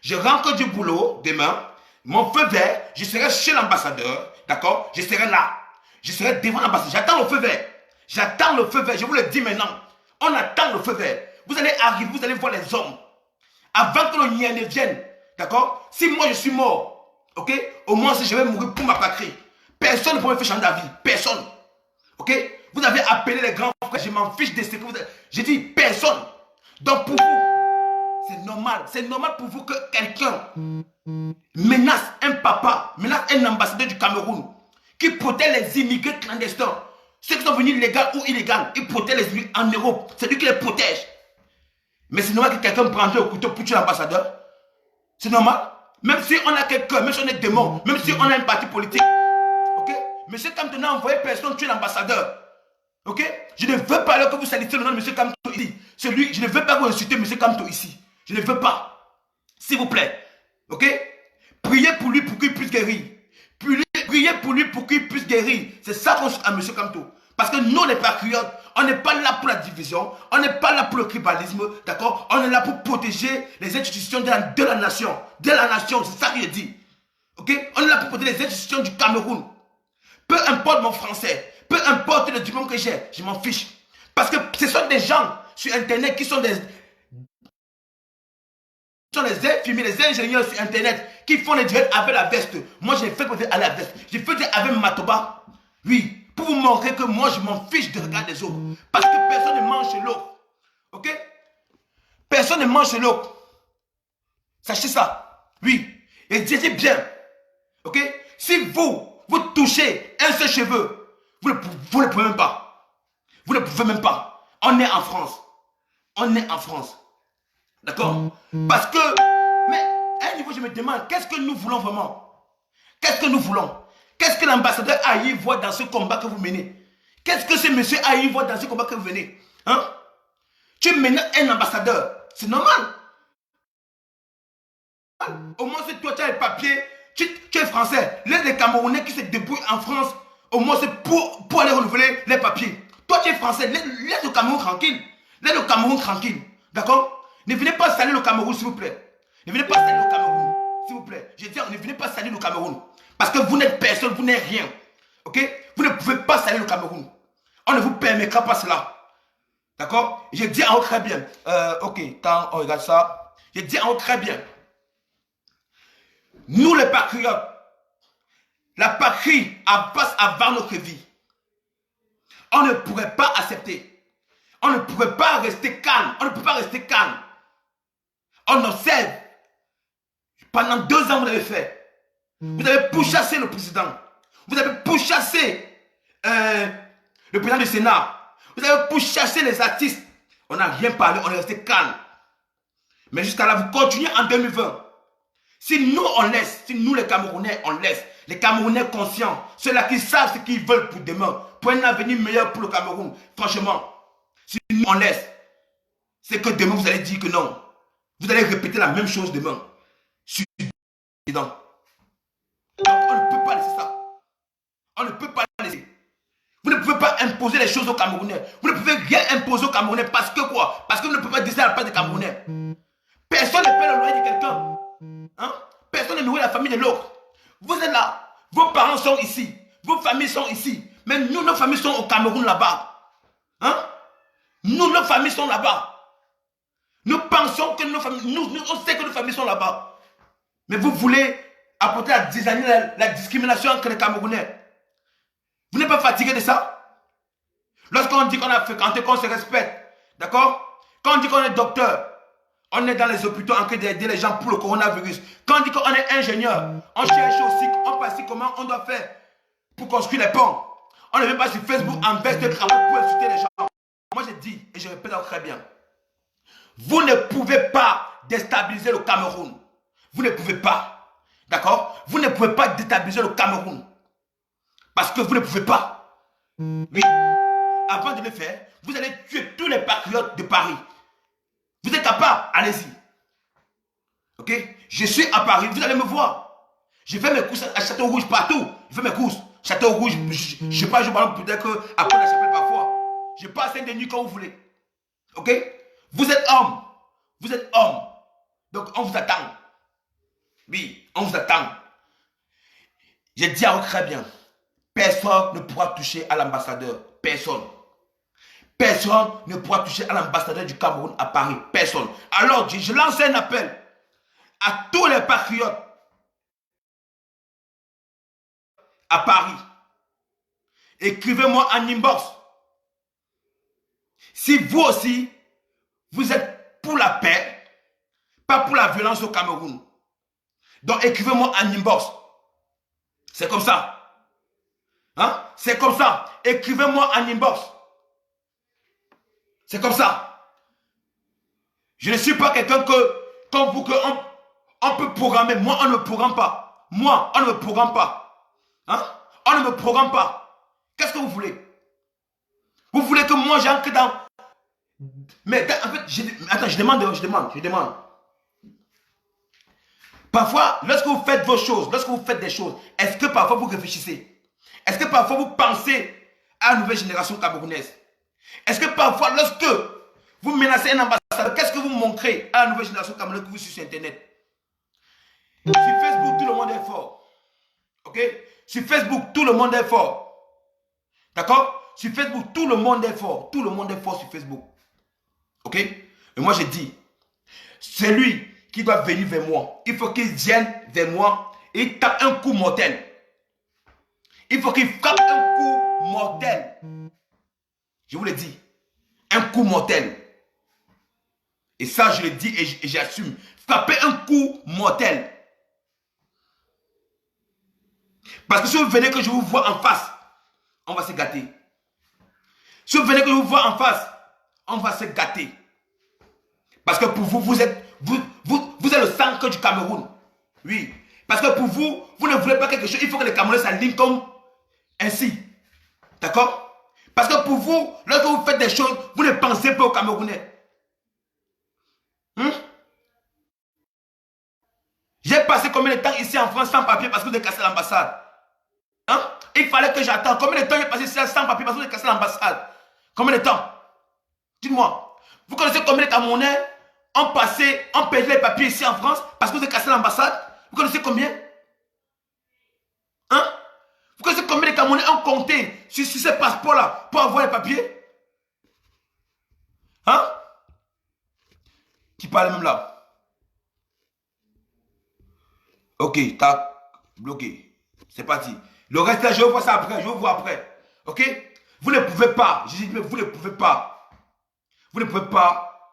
Je rentre du boulot demain, mon feu vert, je serai chez l'ambassadeur, d'accord? Je serai là. Je serai devant l'ambassadeur. J'attends le feu vert. J'attends le feu vert. Je vous le dis maintenant. On attend le feu vert. Vous allez arriver, vous allez voir les hommes. Avant que le Nien ne vienne, d'accord? Si moi je suis mort, ok? Au moins si je vais mourir pour ma patrie. Personne ne peut me faire changer d'avis. Personne. Ok? Vous avez appelé les grands frères. Je m'en fiche de ce que vous avez. J'ai dit personne. Donc pour vous, c'est normal. C'est normal pour vous que quelqu'un menace un papa, menace un ambassadeur du Cameroun qui protège les immigrés clandestins. Ceux qui sont venus légal ou illégal, ils protègent les immigrés en Europe. C'est lui qui les protège. Mais c'est normal que quelqu'un prenne le couteau pour tuer l'ambassadeur. C'est normal. Même si on a quelqu'un, même si on est démon, même si on a un parti politique. Ok? Monsieur Kamto n'a envoyé personne tuer l'ambassadeur. Ok? Je ne veux pas que vous salissez le nom de Monsieur Kamto ici. Je ne veux pas que vous insultez Monsieur Kamto ici. Je ne veux pas. S'il vous plaît. Ok? Priez pour lui pour qu'il puisse guérir. Priez pour lui pour qu'il puisse guérir. C'est ça qu'on souhaite à Monsieur Kamto. Parce que nous, les patriotes, on n'est pas là pour la division, on n'est pas là pour le tribalisme, d'accord? On est là pour protéger les institutions de la nation. De la nation, c'est ça que je dis. Ok? On est là pour protéger les institutions du Cameroun. Peu importe mon français, peu importe le diplôme que j'ai, je m'en fiche. Parce que ce sont des gens sur Internet qui sont des infirmiers, les ingénieurs sur Internet qui font les directs avec la veste. Moi, j'ai fait peut-être à la veste. J'ai fait avec Matoba. Oui. Pour vous montrer que moi, je m'en fiche de regarder les autres. Parce que personne ne mange l'autre. Ok? Personne ne mange l'autre. Sachez ça. Oui. Et dites bien. Ok? Si vous touchez un seul cheveu, vous ne pouvez même pas. Vous ne pouvez même pas. On est en France. On est en France. D'accord? Parce que, mais à un niveau, je me demande, qu'est-ce que nous voulons vraiment? Qu'est-ce que nous voulons? Qu'est-ce que l'ambassadeur Aïe voit dans ce combat que vous menez? Qu'est-ce que ce monsieur Aïe voit dans ce combat que vous menez? Hein? Tu menaces un ambassadeur. C'est normal. Au moins, si toi tu as les papiers, tu es français. Les Camerounais qui se débrouillent en France, au moins c'est pour aller renouveler les papiers. Toi tu es français, laisse le Cameroun tranquille. Laisse le Cameroun tranquille. D'accord? Ne venez pas salir le Cameroun, s'il vous plaît. Ne venez pas salir le Cameroun, s'il vous plaît. Je dis, ne venez pas salir le Cameroun. Parce que vous n'êtes personne, vous n'êtes rien. Ok? Vous ne pouvez pas salir le Cameroun. On ne vous permettra pas cela. D'accord? Je dis en haut très bien. Ok, quand on regarde ça, je dis en haut très bien. Nous les patriotes, la patrie passe avant notre vie. On ne pourrait pas accepter. On ne pourrait pas rester calme. On ne peut pas rester calme. On observe. Pendant 2 ans, vous l'avez fait. Vous avez pourchassé le président. Vous avez pourchassé le président du Sénat. Vous avez pourchassé les artistes. On n'a rien parlé, on est resté calme. Mais jusqu'à là, vous continuez en 2020. Si nous, on laisse, si nous les Camerounais, on laisse, les Camerounais conscients, ceux-là qui savent ce qu'ils veulent pour demain, pour un avenir meilleur pour le Cameroun, franchement, si nous, on laisse, c'est que demain, vous allez dire que non. Vous allez répéter la même chose demain. Sur le président. Donc, on ne peut pas laisser ça. On ne peut pas laisser. Vous ne pouvez pas imposer les choses aux Camerounais. Vous ne pouvez rien imposer aux Camerounais parce que quoi? Parce que vous ne pouvez pas décider à la place des Camerounais. Personne ne paie le loyer de quelqu'un. Hein? Personne ne nourrit la famille de l'autre. Vous êtes là. Vos parents sont ici. Vos familles sont ici. Mais nous, nos familles sont au Cameroun là-bas. Hein? Nous, nos familles sont là-bas. Nous pensons que nos familles, on sait que nos familles sont là-bas. Mais vous voulez apporter la discrimination entre les Camerounais. Vous n'êtes pas fatigué de ça? Lorsqu'on dit qu'on a fréquenté, qu'on se respecte, d'accord? Quand on dit qu'on est docteur, on est dans les hôpitaux en train d'aider les gens pour le coronavirus. Quand on dit qu'on est ingénieur, on cherche aussi, on passe comment on doit faire pour construire les ponts. On ne vient pas sur Facebook en veste de cravate pour insulter les gens. Moi je dis, et je répète très bien, vous ne pouvez pas déstabiliser le Cameroun. Vous ne pouvez pas. D'accord? Vous ne pouvez pas déstabiliser le Cameroun. Parce que vous ne pouvez pas. Oui. Avant de le faire, vous allez tuer tous les patriotes de Paris. Vous êtes capable, allez-y. Ok? Je suis à Paris, vous allez me voir. Je fais mes courses à Château Rouge partout. Je fais mes courses. Château Rouge, je ne sais pas, je parle peut-être qu'après la chapelle parfois. Je passe de nuit quand vous voulez. Ok? Vous êtes homme. Vous êtes homme. Donc on vous attend. Oui, on vous attend. J'ai dit à vous très bien. Personne ne pourra toucher à l'ambassadeur. Personne. Personne ne pourra toucher à l'ambassadeur du Cameroun à Paris. Personne. Alors, je lance un appel à tous les patriotes à Paris. Écrivez-moi en inbox. Si vous aussi, vous êtes pour la paix, pas pour la violence au Cameroun. Donc, écrivez-moi en inbox. C'est comme ça. Hein? C'est comme ça. Écrivez-moi en inbox. C'est comme ça. Je ne suis pas quelqu'un comme vous, on peut programmer. Moi, on ne me programme pas. Moi, on ne me programme pas. Hein? On ne me programme pas. Qu'est-ce que vous voulez? Vous voulez que moi, j'entre dans... Mais en fait, attends, je demande. Parfois, lorsque vous faites vos choses, lorsque vous faites des choses, est-ce que parfois vous réfléchissez? Est-ce que parfois vous pensez à la nouvelle génération camerounaise? Est-ce que parfois, lorsque vous menacez un ambassadeur, qu'est-ce que vous montrez à la nouvelle génération camerounaise que vous suivez sur Internet? Sur Facebook, tout le monde est fort. Ok? Sur Facebook, tout le monde est fort. D'accord? Sur Facebook, tout le monde est fort. Tout le monde est fort sur Facebook. Ok? Et moi, je dis, celui qui doit venir vers moi, il faut qu'il vienne vers moi et il tape un coup mortel. Il faut qu'il frappe un coup mortel. Je vous le dis. Un coup mortel. Et ça, je le dis et j'assume. Frapper un coup mortel. Parce que si vous venez que je vous vois en face, on va se gâter. Si vous venez que je vous vois en face, on va se gâter. Parce que pour vous, vous êtes le sang du Cameroun. Oui. Parce que pour vous, vous ne voulez pas quelque chose. Il faut que les Camerounais s'alignent comme ainsi. D'accord? Parce que pour vous, lorsque vous faites des choses, vous ne pensez pas aux Camerounais. J'ai passé combien de temps ici en France sans papier parce que vous avez cassé l'ambassade? Hein? Il fallait que j'attende. Combien de temps j'ai passé ici sans papier parce que vous avez cassé l'ambassade? Combien de temps? Dites-moi. Vous connaissez combien de Camerounais ont payé les papiers ici en France parce que vous avez cassé l'ambassade? Vous connaissez combien? Hein? Vous connaissez combien de Camerounais ont compté sur ce passeport-là pour avoir les papiers? Hein? Qui parle même là? Ok, t'as bloqué. C'est parti. Le reste là, je vais voir ça après. Je vais voir après. Ok? Vous ne pouvez pas. Je dis, mais vous ne pouvez pas. Vous ne pouvez pas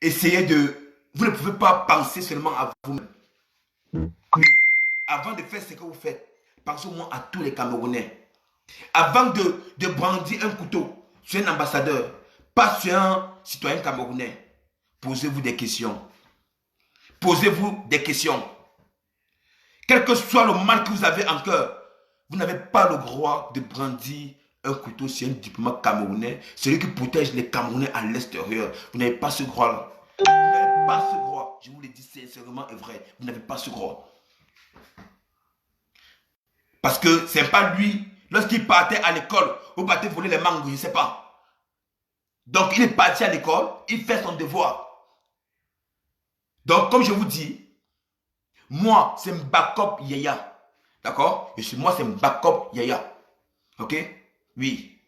essayer de... Vous ne pouvez pas penser seulement à vous-même. Oui. Avant de faire ce que vous faites, pensez au moins à tous les Camerounais. Avant de brandir un couteau sur un ambassadeur, pas sur un citoyen camerounais, posez-vous des questions. Posez-vous des questions. Quel que soit le mal que vous avez en cœur, vous n'avez pas le droit de brandir un couteau sur un diplomate camerounais, celui qui protège les Camerounais à l'extérieur. Vous n'avez pas ce droit-là. Vous n'avez pas ce droit. Je vous le dis sincèrement et vrai. Vous n'avez pas ce droit. Parce que ce n'est pas lui. Lorsqu'il partait à l'école, ou partait voler les mangues, je ne sais pas. Donc, il est parti à l'école, il fait son devoir. Donc, comme je vous dis, moi, c'est Mbakop Yaya. D'accord? Moi, c'est Mbakop Yaya. Ok? Oui.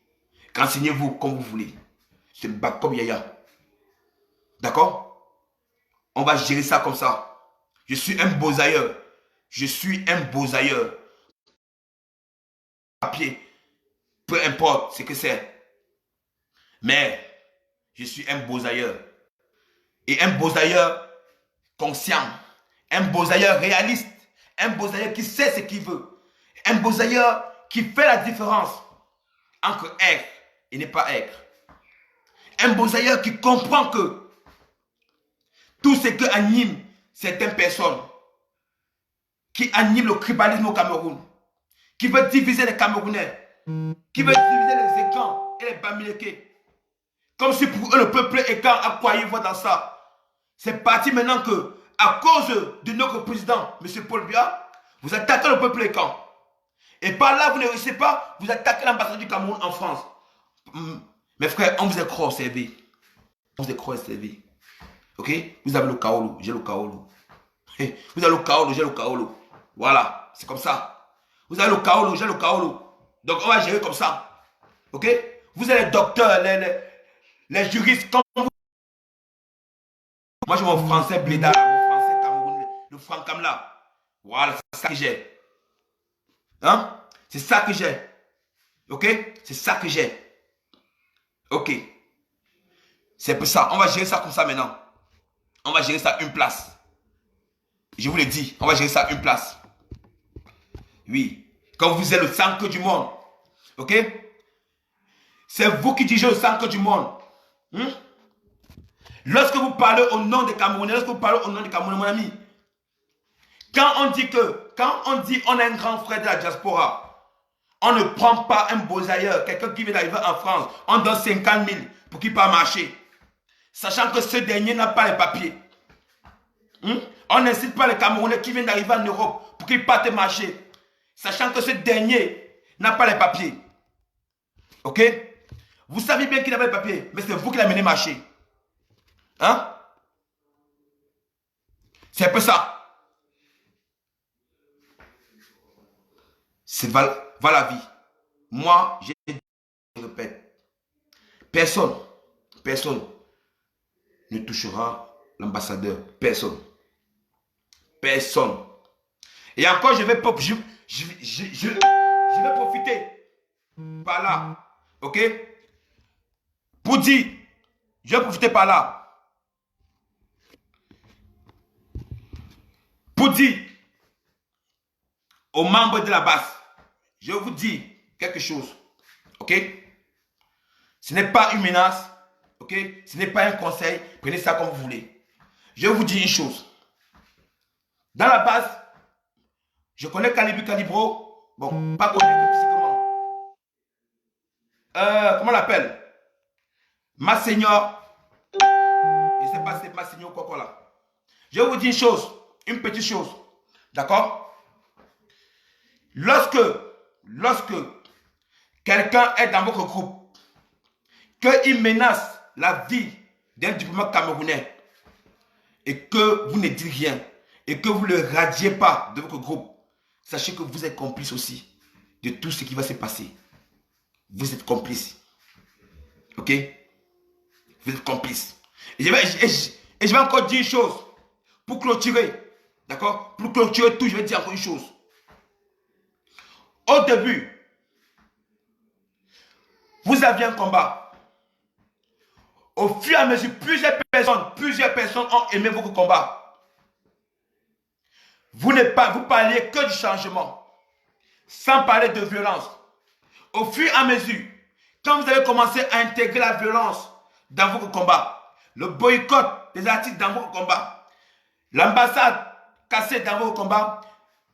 Renseignez-vous comme vous voulez. C'est Mbakop Yaya. D'accord? On va gérer ça comme ça. Je suis un beau-ailleurs. Je suis un beau-ailleurs. Papier. Peu importe ce que c'est. Mais, je suis un beau-ailleurs. Et un beau-ailleurs conscient. Un beau-ailleurs réaliste. Un beau-ailleurs qui sait ce qu'il veut. Un beau-ailleurs qui fait la différence entre être et ne pas être. Un beau-ailleurs qui comprend que tout ce qui anime certaines personnes, qui anime le tribalisme au Cameroun, qui veut diviser les Camerounais, qui veut diviser les Écans et les Bamileke, comme si pour eux le peuple Écan a croyé voir dans ça. C'est parti maintenant que, à cause de notre président, M. Paul Biya, vous attaquez le peuple Écan. Et par là, vous ne réussissez pas, vous attaquez l'ambassade du Cameroun en France. Mes frères, on vous est croix servi. On vous est croix servi. Ok? Vous avez le Kaolo, j'ai le Kaolo. Vous avez le Kaolo, j'ai le Kaolo. Voilà, c'est comme ça. Vous avez le Kaolo, j'ai le Kaolo. Donc on va gérer comme ça. Ok? Vous êtes les docteurs, les juristes, comme vous. Moi j'ai mon français blédard, mon français camerounais, le francam là. Voilà, c'est ça que j'ai. Hein? C'est ça que j'ai. Ok? C'est ça que j'ai. Ok. C'est pour ça. On va gérer ça comme ça maintenant. On va gérer ça une place. Je vous l'ai dit, on va gérer ça une place. Oui. Quand vous êtes le centre du monde. Ok? C'est vous qui dirigez le centre du monde. Lorsque vous parlez au nom des Camerounais, mon ami, quand on dit on est un grand frère de la diaspora, on ne prend pas un beau-ailleurs, quelqu'un qui vient d'arriver en France, on donne 50 000 pour qu'il puisse marcher. Sachant que ce dernier n'a pas les papiers. On n'incite pas les Camerounais qui viennent d'arriver en Europe pour qu'ils partent marcher. Sachant que ce dernier n'a pas les papiers. Ok? Vous savez bien qu'il n'a pas les papiers, mais c'est vous qui l'avez mené marcher. Hein? C'est un peu ça. C'est voilà la vie. Moi, je répète, personne ne touchera l'ambassadeur. Personne. Et encore, je vais profiter par là. Ok? Pour dire, je vais profiter par là. Pour dire aux membres de la base, je vous dis quelque chose. Ok? Ce n'est pas une menace. Ok? Ce n'est pas un conseil. Prenez ça comme vous voulez. Je vous dis une chose. Dans la base, je connais Calibu Calibro. Bon, pas connu physiquement. Comment on l'appelle? Masseigneur. Je ne sais pas si c'est Masseigneur ou quoi là. Je vous dis une chose. Une petite chose. D'accord? Lorsque quelqu'un est dans votre groupe, qu'il menace la vie d'un diplomate camerounais et que vous ne dites rien et que vous ne le radiez pas de votre groupe, sachez que vous êtes complice aussi de tout ce qui va se passer. Vous êtes complice. Ok? Vous êtes complice. Et je vais encore dire une chose pour clôturer. D'accord? Pour clôturer tout, je vais dire encore une chose. Au début, vous aviez un combat. Au fur et à mesure, plusieurs personnes ont aimé votre combat. Vous parliez que du changement, sans parler de violence. Au fur et à mesure, quand vous avez commencé à intégrer la violence dans votre combat, le boycott des articles dans votre combat, l'ambassade cassée dans votre combat,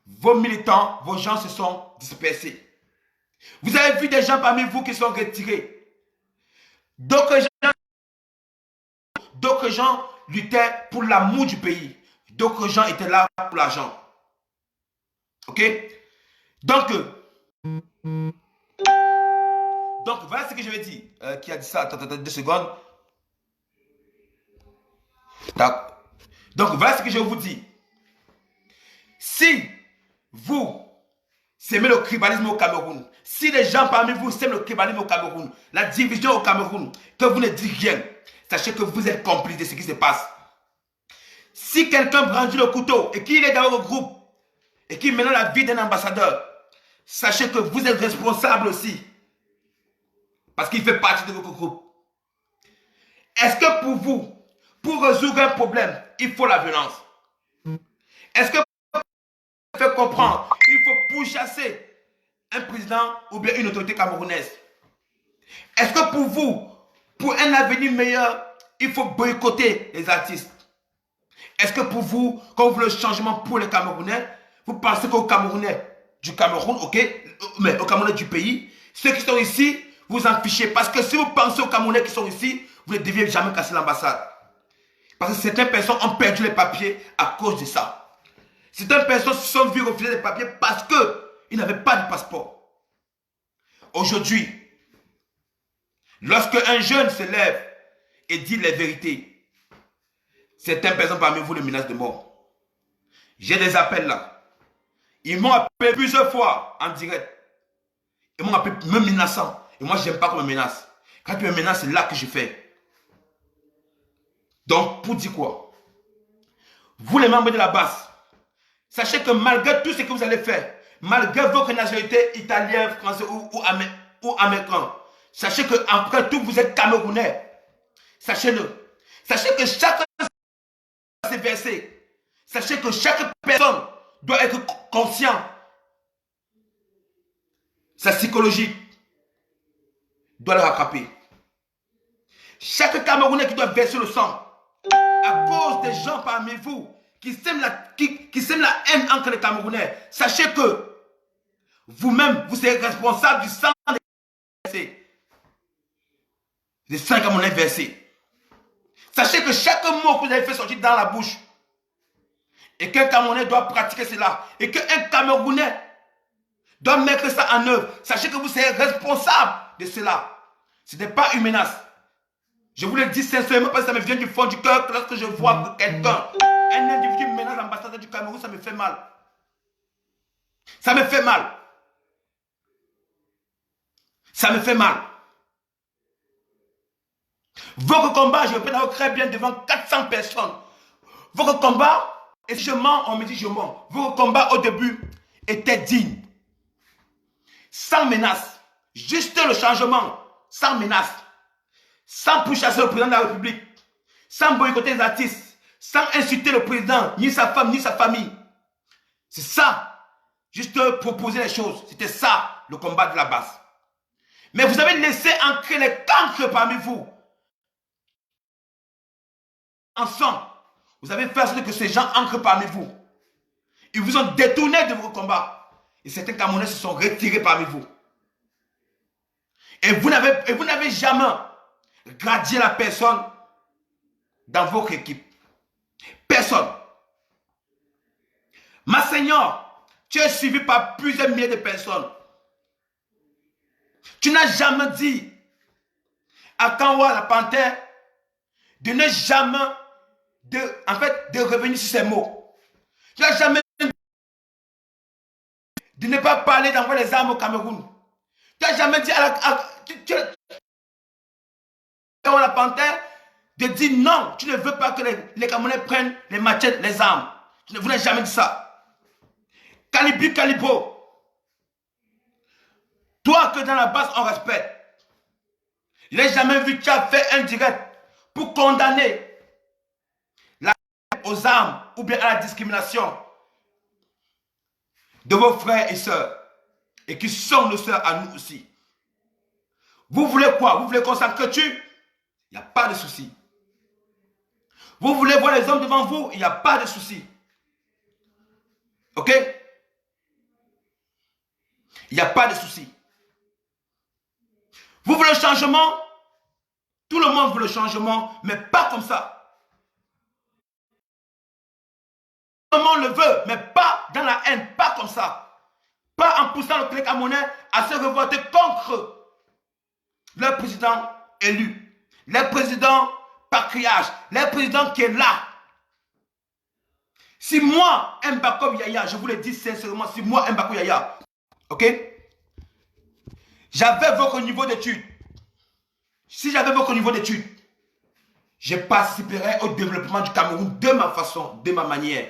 vos militants, vos gens se sont dispersés. Vous avez vu des gens parmi vous qui sont retirés. D'autres gens luttaient pour l'amour du pays. D'autres gens étaient là pour l'argent. Ok? Donc, voilà ce que je vais dire. Qui a dit ça? Attends, 2 secondes. Donc, voilà ce que je vous dis. Si vous s'aimez le tribalisme au Cameroun, si les gens parmi vous s'aiment le tribalisme au Cameroun, la division au Cameroun, que vous ne dites rien, sachez que vous êtes complice de ce qui se passe. Si quelqu'un brandit le couteau et qu'il est dans votre groupe et qu'il mène la vie d'un ambassadeur, sachez que vous êtes responsable aussi. Parce qu'il fait partie de votre groupe. Est-ce que pour vous, pour résoudre un problème, il faut la violence? Est-ce que pour faire comprendre, il faut pourchasser un président ou bien une autorité camerounaise? Est-ce que pour vous, pour un avenir meilleur, il faut boycotter les artistes? Est-ce que pour vous, quand vous voulez le changement pour les Camerounais, vous pensez qu'aux Camerounais du Cameroun, ok, mais aux Camerounais du pays, ceux qui sont ici, vous en fichez. Parce que si vous pensez aux Camerounais qui sont ici, vous ne deviez jamais casser l'ambassade. Parce que certaines personnes ont perdu les papiers à cause de ça. Certaines personnes se sont vues refuser les papiers parce qu'ils n'avaient pas de passeport. Aujourd'hui, lorsque un jeune se lève et dit les vérités, certaines personnes parmi vous le menacent de mort. J'ai des appels là. Ils m'ont appelé plusieurs fois en direct. Ils m'ont appelé me menaçant. Et moi, je n'aime pas qu'on me menace. Quand tu me menaces, c'est là que je fais. Donc, pour dire quoi? Vous, les membres de la base, sachez que malgré tout ce que vous allez faire, malgré votre nationalité italienne, français ou américain, sachez que après tout, vous êtes Camerounais. Sachez-le. Sachez que chacun s'est versé. Sachez que chaque personne doit être conscient. Sa psychologie doit le rattraper. Chaque Camerounais qui doit verser le sang à cause des gens parmi vous qui sèment la haine entre les Camerounais, sachez que vous-même, vous serez responsable du sang versé. Des sang Camerounais versés. Sachez que chaque mot que vous avez fait sortir dans la bouche et qu'un Camerounais doit pratiquer cela et qu'un Camerounais doit mettre ça en œuvre, sachez que vous serez responsable de cela. Ce n'est pas une menace. Je vous le dis sincèrement parce que ça me vient du fond du cœur que lorsque je vois quelqu'un, un individu menace l'ambassadeur du Cameroun, ça me fait mal. Ça me fait mal. Ça me fait mal. Votre combat, je répète très bien devant 400 personnes. Votre combat, et si je mens, on me dit je mens. Votre combat au début était digne. Sans menace. Juste le changement. Sans menace. Sans pourchasser le président de la République. Sans boycotter les artistes. Sans insulter le président, ni sa femme, ni sa famille. C'est ça. Juste proposer les choses. C'était ça, le combat de la base. Mais vous avez laissé ancrer les cancres parmi vous. Ensemble, vous avez fait en sorte que ces gens ancrent parmi vous. Ils vous ont détourné de vos combats. Et certains Camerounais se sont retirés parmi vous. Et vous n'avez jamais gradié la personne dans votre équipe. Personne. Ma Seigneur, tu es suivi par plusieurs milliers de personnes. Tu n'as jamais dit à Kanwa la panthère de ne jamais de revenir sur ces mots. Tu n'as jamais dit de ne pas parler d'envoyer les armes au Cameroun. Tu n'as jamais dit à la panthère de dire non, tu ne veux pas que les Camerounais prennent les machettes, les armes. Vous n'avez jamais dit ça. Calibo. Toi que dans la base on respecte. Je n'ai jamais vu que tu as fait un direct pour condamner la aux armes ou bien à la discrimination de vos frères et sœurs et qui sont nos sœurs à nous aussi. Vous voulez quoi? Vous voulez qu'on s'entretue? Il n'y a pas de souci. Vous voulez voir les hommes devant vous? Il n'y a pas de souci. Ok? Il n'y a pas de souci. Vous voulez le changement? Tout le monde veut le changement, mais pas comme ça. Tout le monde le veut, mais pas dans la haine, pas comme ça. pas en poussant le Camerounais à se révolter contre leur président élu, leur président patriarche, leur président qui est là. Si moi, Mbakob Yaya, je vous le dis sincèrement, si moi, Mbakob Yaya, ok, j'avais votre niveau d'études, si j'avais votre niveau d'études, je participerais au développement du Cameroun de ma façon, de ma manière.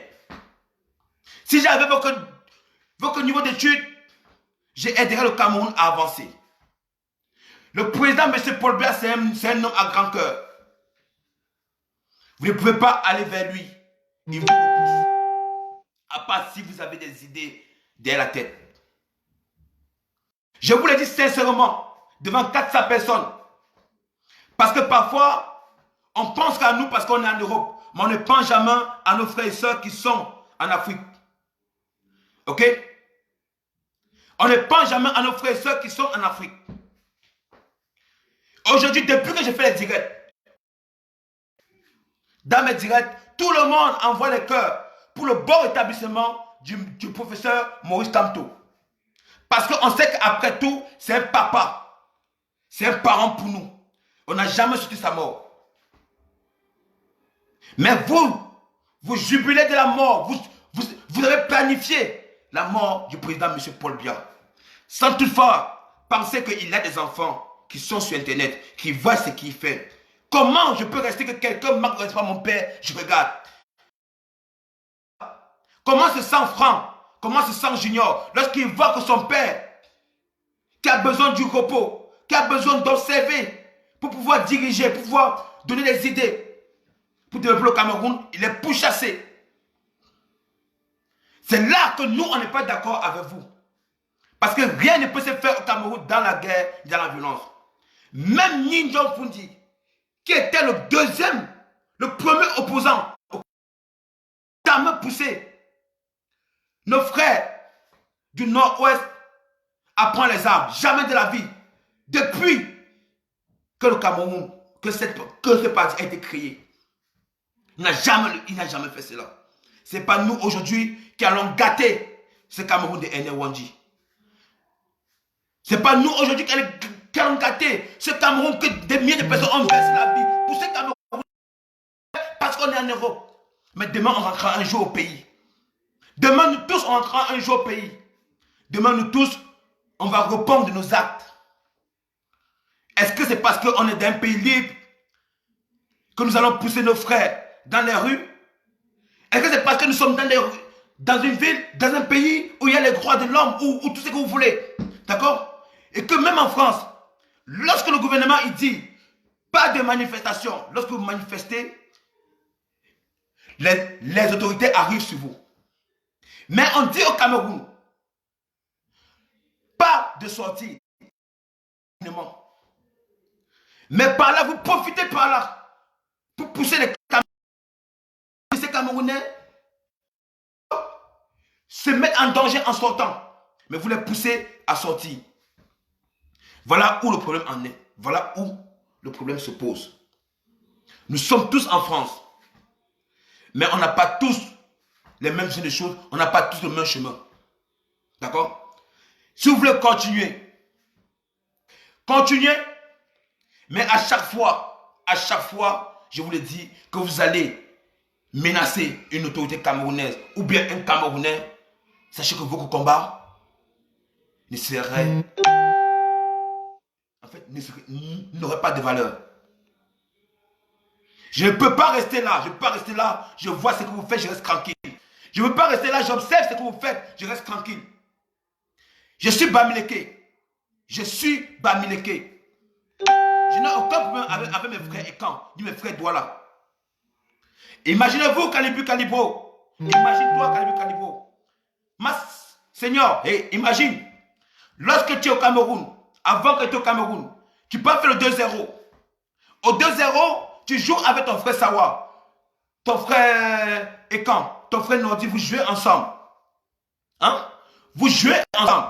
Si j'avais votre niveau d'études, j'aiderais le Cameroun à avancer. Le président, M. Paul Biya, c'est un homme à grand cœur. Vous ne pouvez pas aller vers lui. Il vous repousse. À part si vous avez des idées derrière la tête. Je vous le dis sincèrement, devant 400 personnes. Parce que parfois, on pense qu'à nous parce qu'on est en Europe. Mais on ne pense jamais à nos frères et sœurs qui sont en Afrique. Ok? On ne pense jamais à nos frères et sœurs qui sont en Afrique. Aujourd'hui, depuis que je fais les directs, dans mes directs, tout le monde envoie les cœurs pour le bon établissement du professeur Maurice Kamto. Parce qu'on sait qu'après tout, c'est un papa. C'est un parent pour nous. On n'a jamais souhaité sa mort. Mais vous jubilez de la mort. Vous avez planifié la mort du président M. Paul Biya. Sans toutefois penser qu'il a des enfants qui sont sur Internet, qui voient ce qu'il fait. Comment je peux rester que quelqu'un marque pas mon père, je regarde. Comment se sent Franck, comment se sent Junior, lorsqu'il voit que son père, qui a besoin du repos, qui a besoin d'observer, pour pouvoir diriger, pour pouvoir donner des idées, pour développer le Cameroun, il est pourchassé. C'est là que nous, on n'est pas d'accord avec vous. Parce que rien ne peut se faire au Cameroun dans la guerre, dans la violence. Même Ninjon Fundi, qui était le premier opposant, a même poussé nos frères du nord-ouest à prendre les armes. Jamais de la vie. Depuis que le Cameroun, que ce parti a été créé, il n'a jamais fait cela. Ce n'est pas nous aujourd'hui qui allons gâter ce Cameroun de Nrwandji. Ce n'est pas nous aujourd'hui qui allons gâter ce Cameroun que des milliers de personnes ont versé la vie pour ce Cameroun parce qu'on est en Europe. Mais demain, on rentrera un jour au pays. Demain, nous tous, on rentrera un jour au pays. Demain, nous tous, on va répondre de nos actes. Est-ce que c'est parce qu'on est dans un pays libre que nous allons pousser nos frères dans les rues? Est-ce que c'est parce que nous sommes dans une ville, dans un pays où il y a les droits de l'homme, ou tout ce que vous voulez? D'accord? Et que même en France, lorsque le gouvernement il dit pas de manifestation, lorsque vous manifestez, les autorités arrivent sur vous. Mais on dit au Cameroun, pas de sortie. Mais par là, vous profitez par là pour pousser les Camerounais se mettre en danger en sortant. Mais vous les poussez à sortir. Voilà où le problème en est. Voilà où le problème se pose. Nous sommes tous en France. Mais on n'a pas tous les mêmes choses. On n'a pas tous le même chemin. D'accord? Si vous voulez continuer, continuez. Mais à chaque fois, je vous le dis, que vous allez menacer une autorité camerounaise ou bien un Camerounais, sachez que votre combat ne serait, en fait, n'aurait pas de valeur. Je ne peux pas rester là, je vois ce que vous faites, je reste tranquille. Je ne veux pas rester là, j'observe ce que vous faites, je reste tranquille. Je suis Bamileke. Je n'ai aucun problème avec mes frères Ekan, ni mes frères Douala. Imaginez-vous Kalibou. Imagine-toi Kalibou. Seigneur, imagine, lorsque tu es au Cameroun, avant que tu es au Cameroun, tu peux faire le 2-0. Au 2-0, tu joues avec ton frère Sawa, ton frère Ekan, ton frère Nordi, vous jouez ensemble. Hein? Vous jouez ensemble.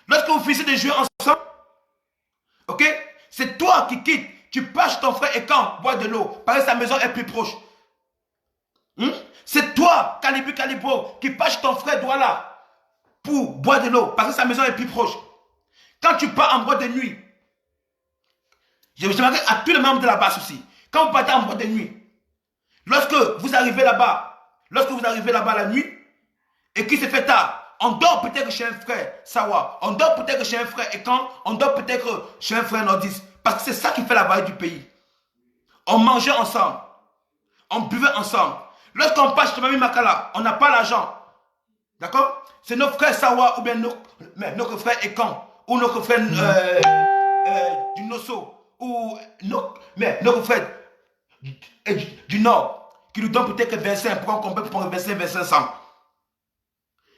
Lorsque vous finissez de jouer ensemble, ok? C'est toi qui quittes. Tu pars chez ton frère Ekan, boire de l'eau, parce que sa maison est plus proche. C'est toi, Kalibou, qui pars chez ton frère Douala, pour boire de l'eau, parce que sa maison est plus proche. Quand tu pars en boîte de nuit, je m'adresse à tous les membres de la base aussi. Quand vous partez en boîte de nuit, lorsque vous arrivez là-bas la nuit, et qu'il se fait tard, on dort peut-être chez un frère Sawa, on dort peut-être chez un frère Ekan, on dort peut-être chez un frère Nordis, parce que c'est ça qui fait la valeur du pays. On mangeait ensemble, on buvait ensemble. Lorsqu'on passe chez Mami Makala, on n'a pas l'argent. D'accord? C'est nos frères Sawa ou bien notre frère Ekan, ou notre frère du Nosso, ou notre frère du Nord, qui nous donne peut-être 25, pour qu'on peut prendre 25 cents.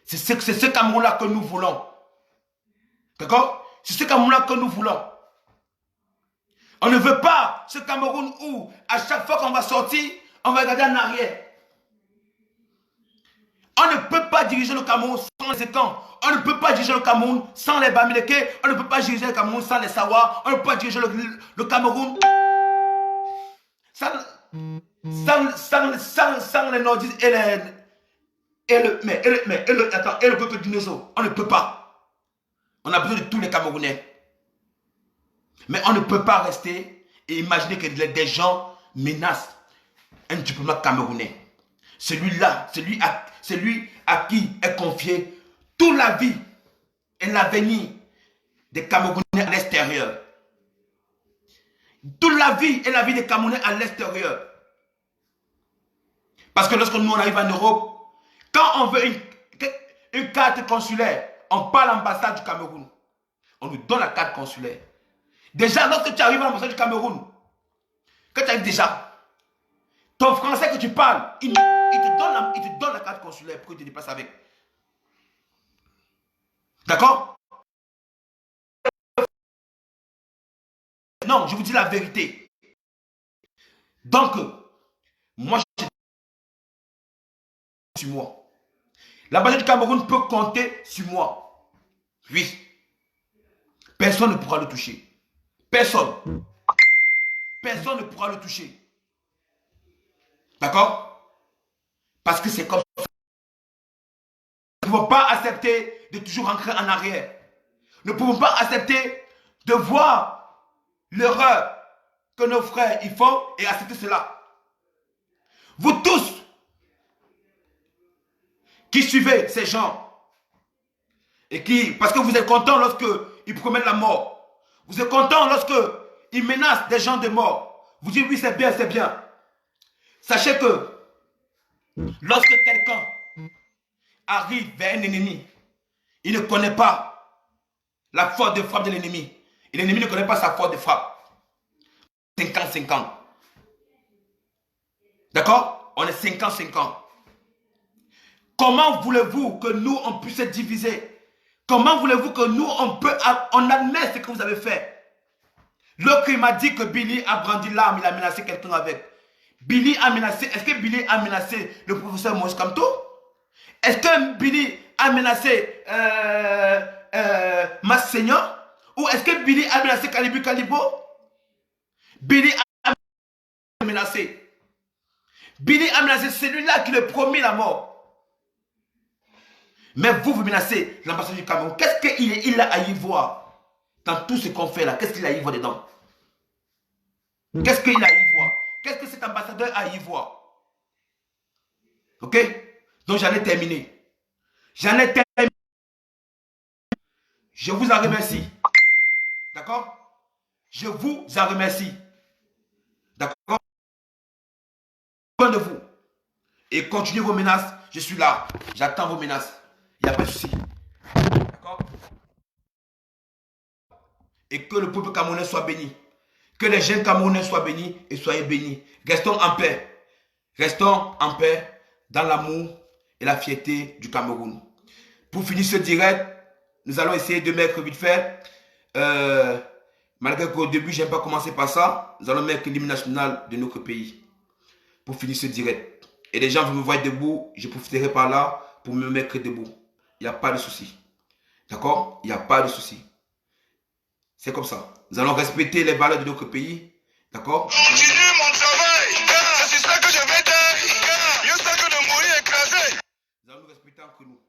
C'est ce Cameroun-là que nous voulons. D'accord? C'est ce Cameroun-là que nous voulons. On ne veut pas ce Cameroun où, à chaque fois qu'on va sortir, on va regarder en arrière. On ne peut pas diriger le Cameroun sans les Ekans. On ne peut pas diriger le Cameroun sans les Bamileke. On ne peut pas diriger le Cameroun sans les Sawa. On ne peut pas diriger le Cameroun sans les Nordistes et le peuple du Nozo. On ne peut pas. On a besoin de tous les Camerounais. Mais on ne peut pas rester et imaginer que des gens menacent un diplomate camerounais. Celui-là, celui à qui est confié toute la vie et l'avenir des Camerounais à l'extérieur. Toute la vie et la vie des Camerounais à l'extérieur. Parce que lorsque nous on arrive en Europe, quand on veut une carte consulaire, on parle à l'ambassade du Cameroun. On nous donne la carte consulaire. Déjà, lorsque tu arrives à l'ambassade du Cameroun, quand tu arrives déjà, ton français que tu parles, il te donne la carte consulaire pour que tu te déplaces avec. D'accord? Non, je vous dis la vérité. Donc, moi, je sur moi. L'ambassade du Cameroun peut compter sur moi. Oui. Personne ne pourra le toucher. Personne. Personne ne pourra le toucher. D'accord? Parce que c'est comme ça. Nous ne pouvons pas accepter de toujours rentrer en arrière. Nous ne pouvons pas accepter de voir l'erreur que nos frères y font et accepter cela. Vous tous qui suivez ces gens et qui, parce que vous êtes contents lorsque ils promettent la mort, vous êtes contents lorsque ils menacent des gens de mort, vous dites oui c'est bien, c'est bien. Sachez que lorsque quelqu'un arrive vers un ennemi, il ne connaît pas la force de frappe de l'ennemi. Et l'ennemi ne connaît pas sa force de frappe. 50-50. D'accord? On est 50-50. Comment voulez-vous que nous, on puisse se diviser? Comment voulez-vous que nous, on admette ce que vous avez fait? L'autre, il m'a dit que Billy a brandi l'arme, il a menacé quelqu'un avec. Billy a menacé, est-ce que Billy a menacé le professeur Moïse Kamto? Est-ce que Billy a menacé Masseigneur? Ou est-ce que Billy a menacé Calibu Calibo? Billy a menacé. Billy a menacé celui-là qui lui promet la mort. Mais vous menacez l'ambassade du Cameroun. Qu'est-ce qu'il a à y voir dans tout ce qu'on fait là? Qu'est-ce qu'il a à y voir dedans? Qu'est-ce qu'il a à y voir? Qu'est-ce que cet ambassadeur a à y voir? Ok? Donc j'en ai terminé. J'en ai terminé. Je vous en remercie. D'accord? Je vous en remercie. D'accord? De vous. Et continuez vos menaces. Je suis là. J'attends vos menaces. Il n'y a pas de souci. D'accord? Et que le peuple camerounais soit béni. Que les jeunes Camerounais soient bénis et soyez bénis. Restons en paix. Restons en paix dans l'amour et la fierté du Cameroun. Pour finir ce direct, nous allons essayer de mettre vite fait, malgré qu'au début, je n'aime pas commencer par ça, nous allons mettre l'hymne national de notre pays. Pour finir ce direct. Et les gens vont me voir debout, je profiterai par là pour me mettre debout. Il n'y a pas de souci. D'accord? Il n'y a pas de souci. C'est comme ça. Nous allons respecter les valeurs de notre pays. D'accord? Continue mon travail. C'est ça que je vais dire. Mieux ça que de mourir écrasé. Nous allons nous respecter entre nous.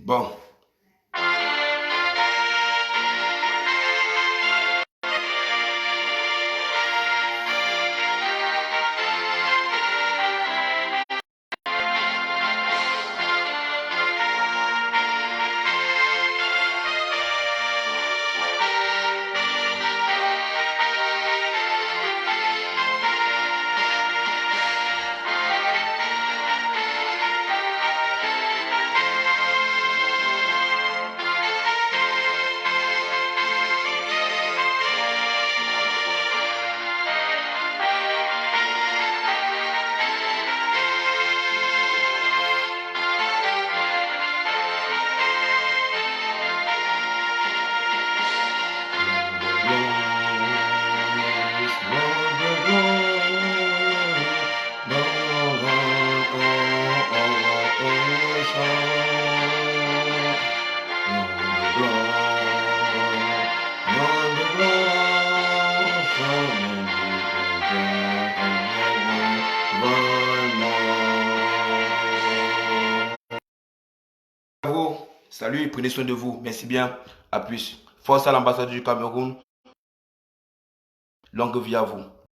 Bon. Salut, prenez soin de vous. Merci bien. À plus. Force à l'ambassade du Cameroun. Longue vie à vous.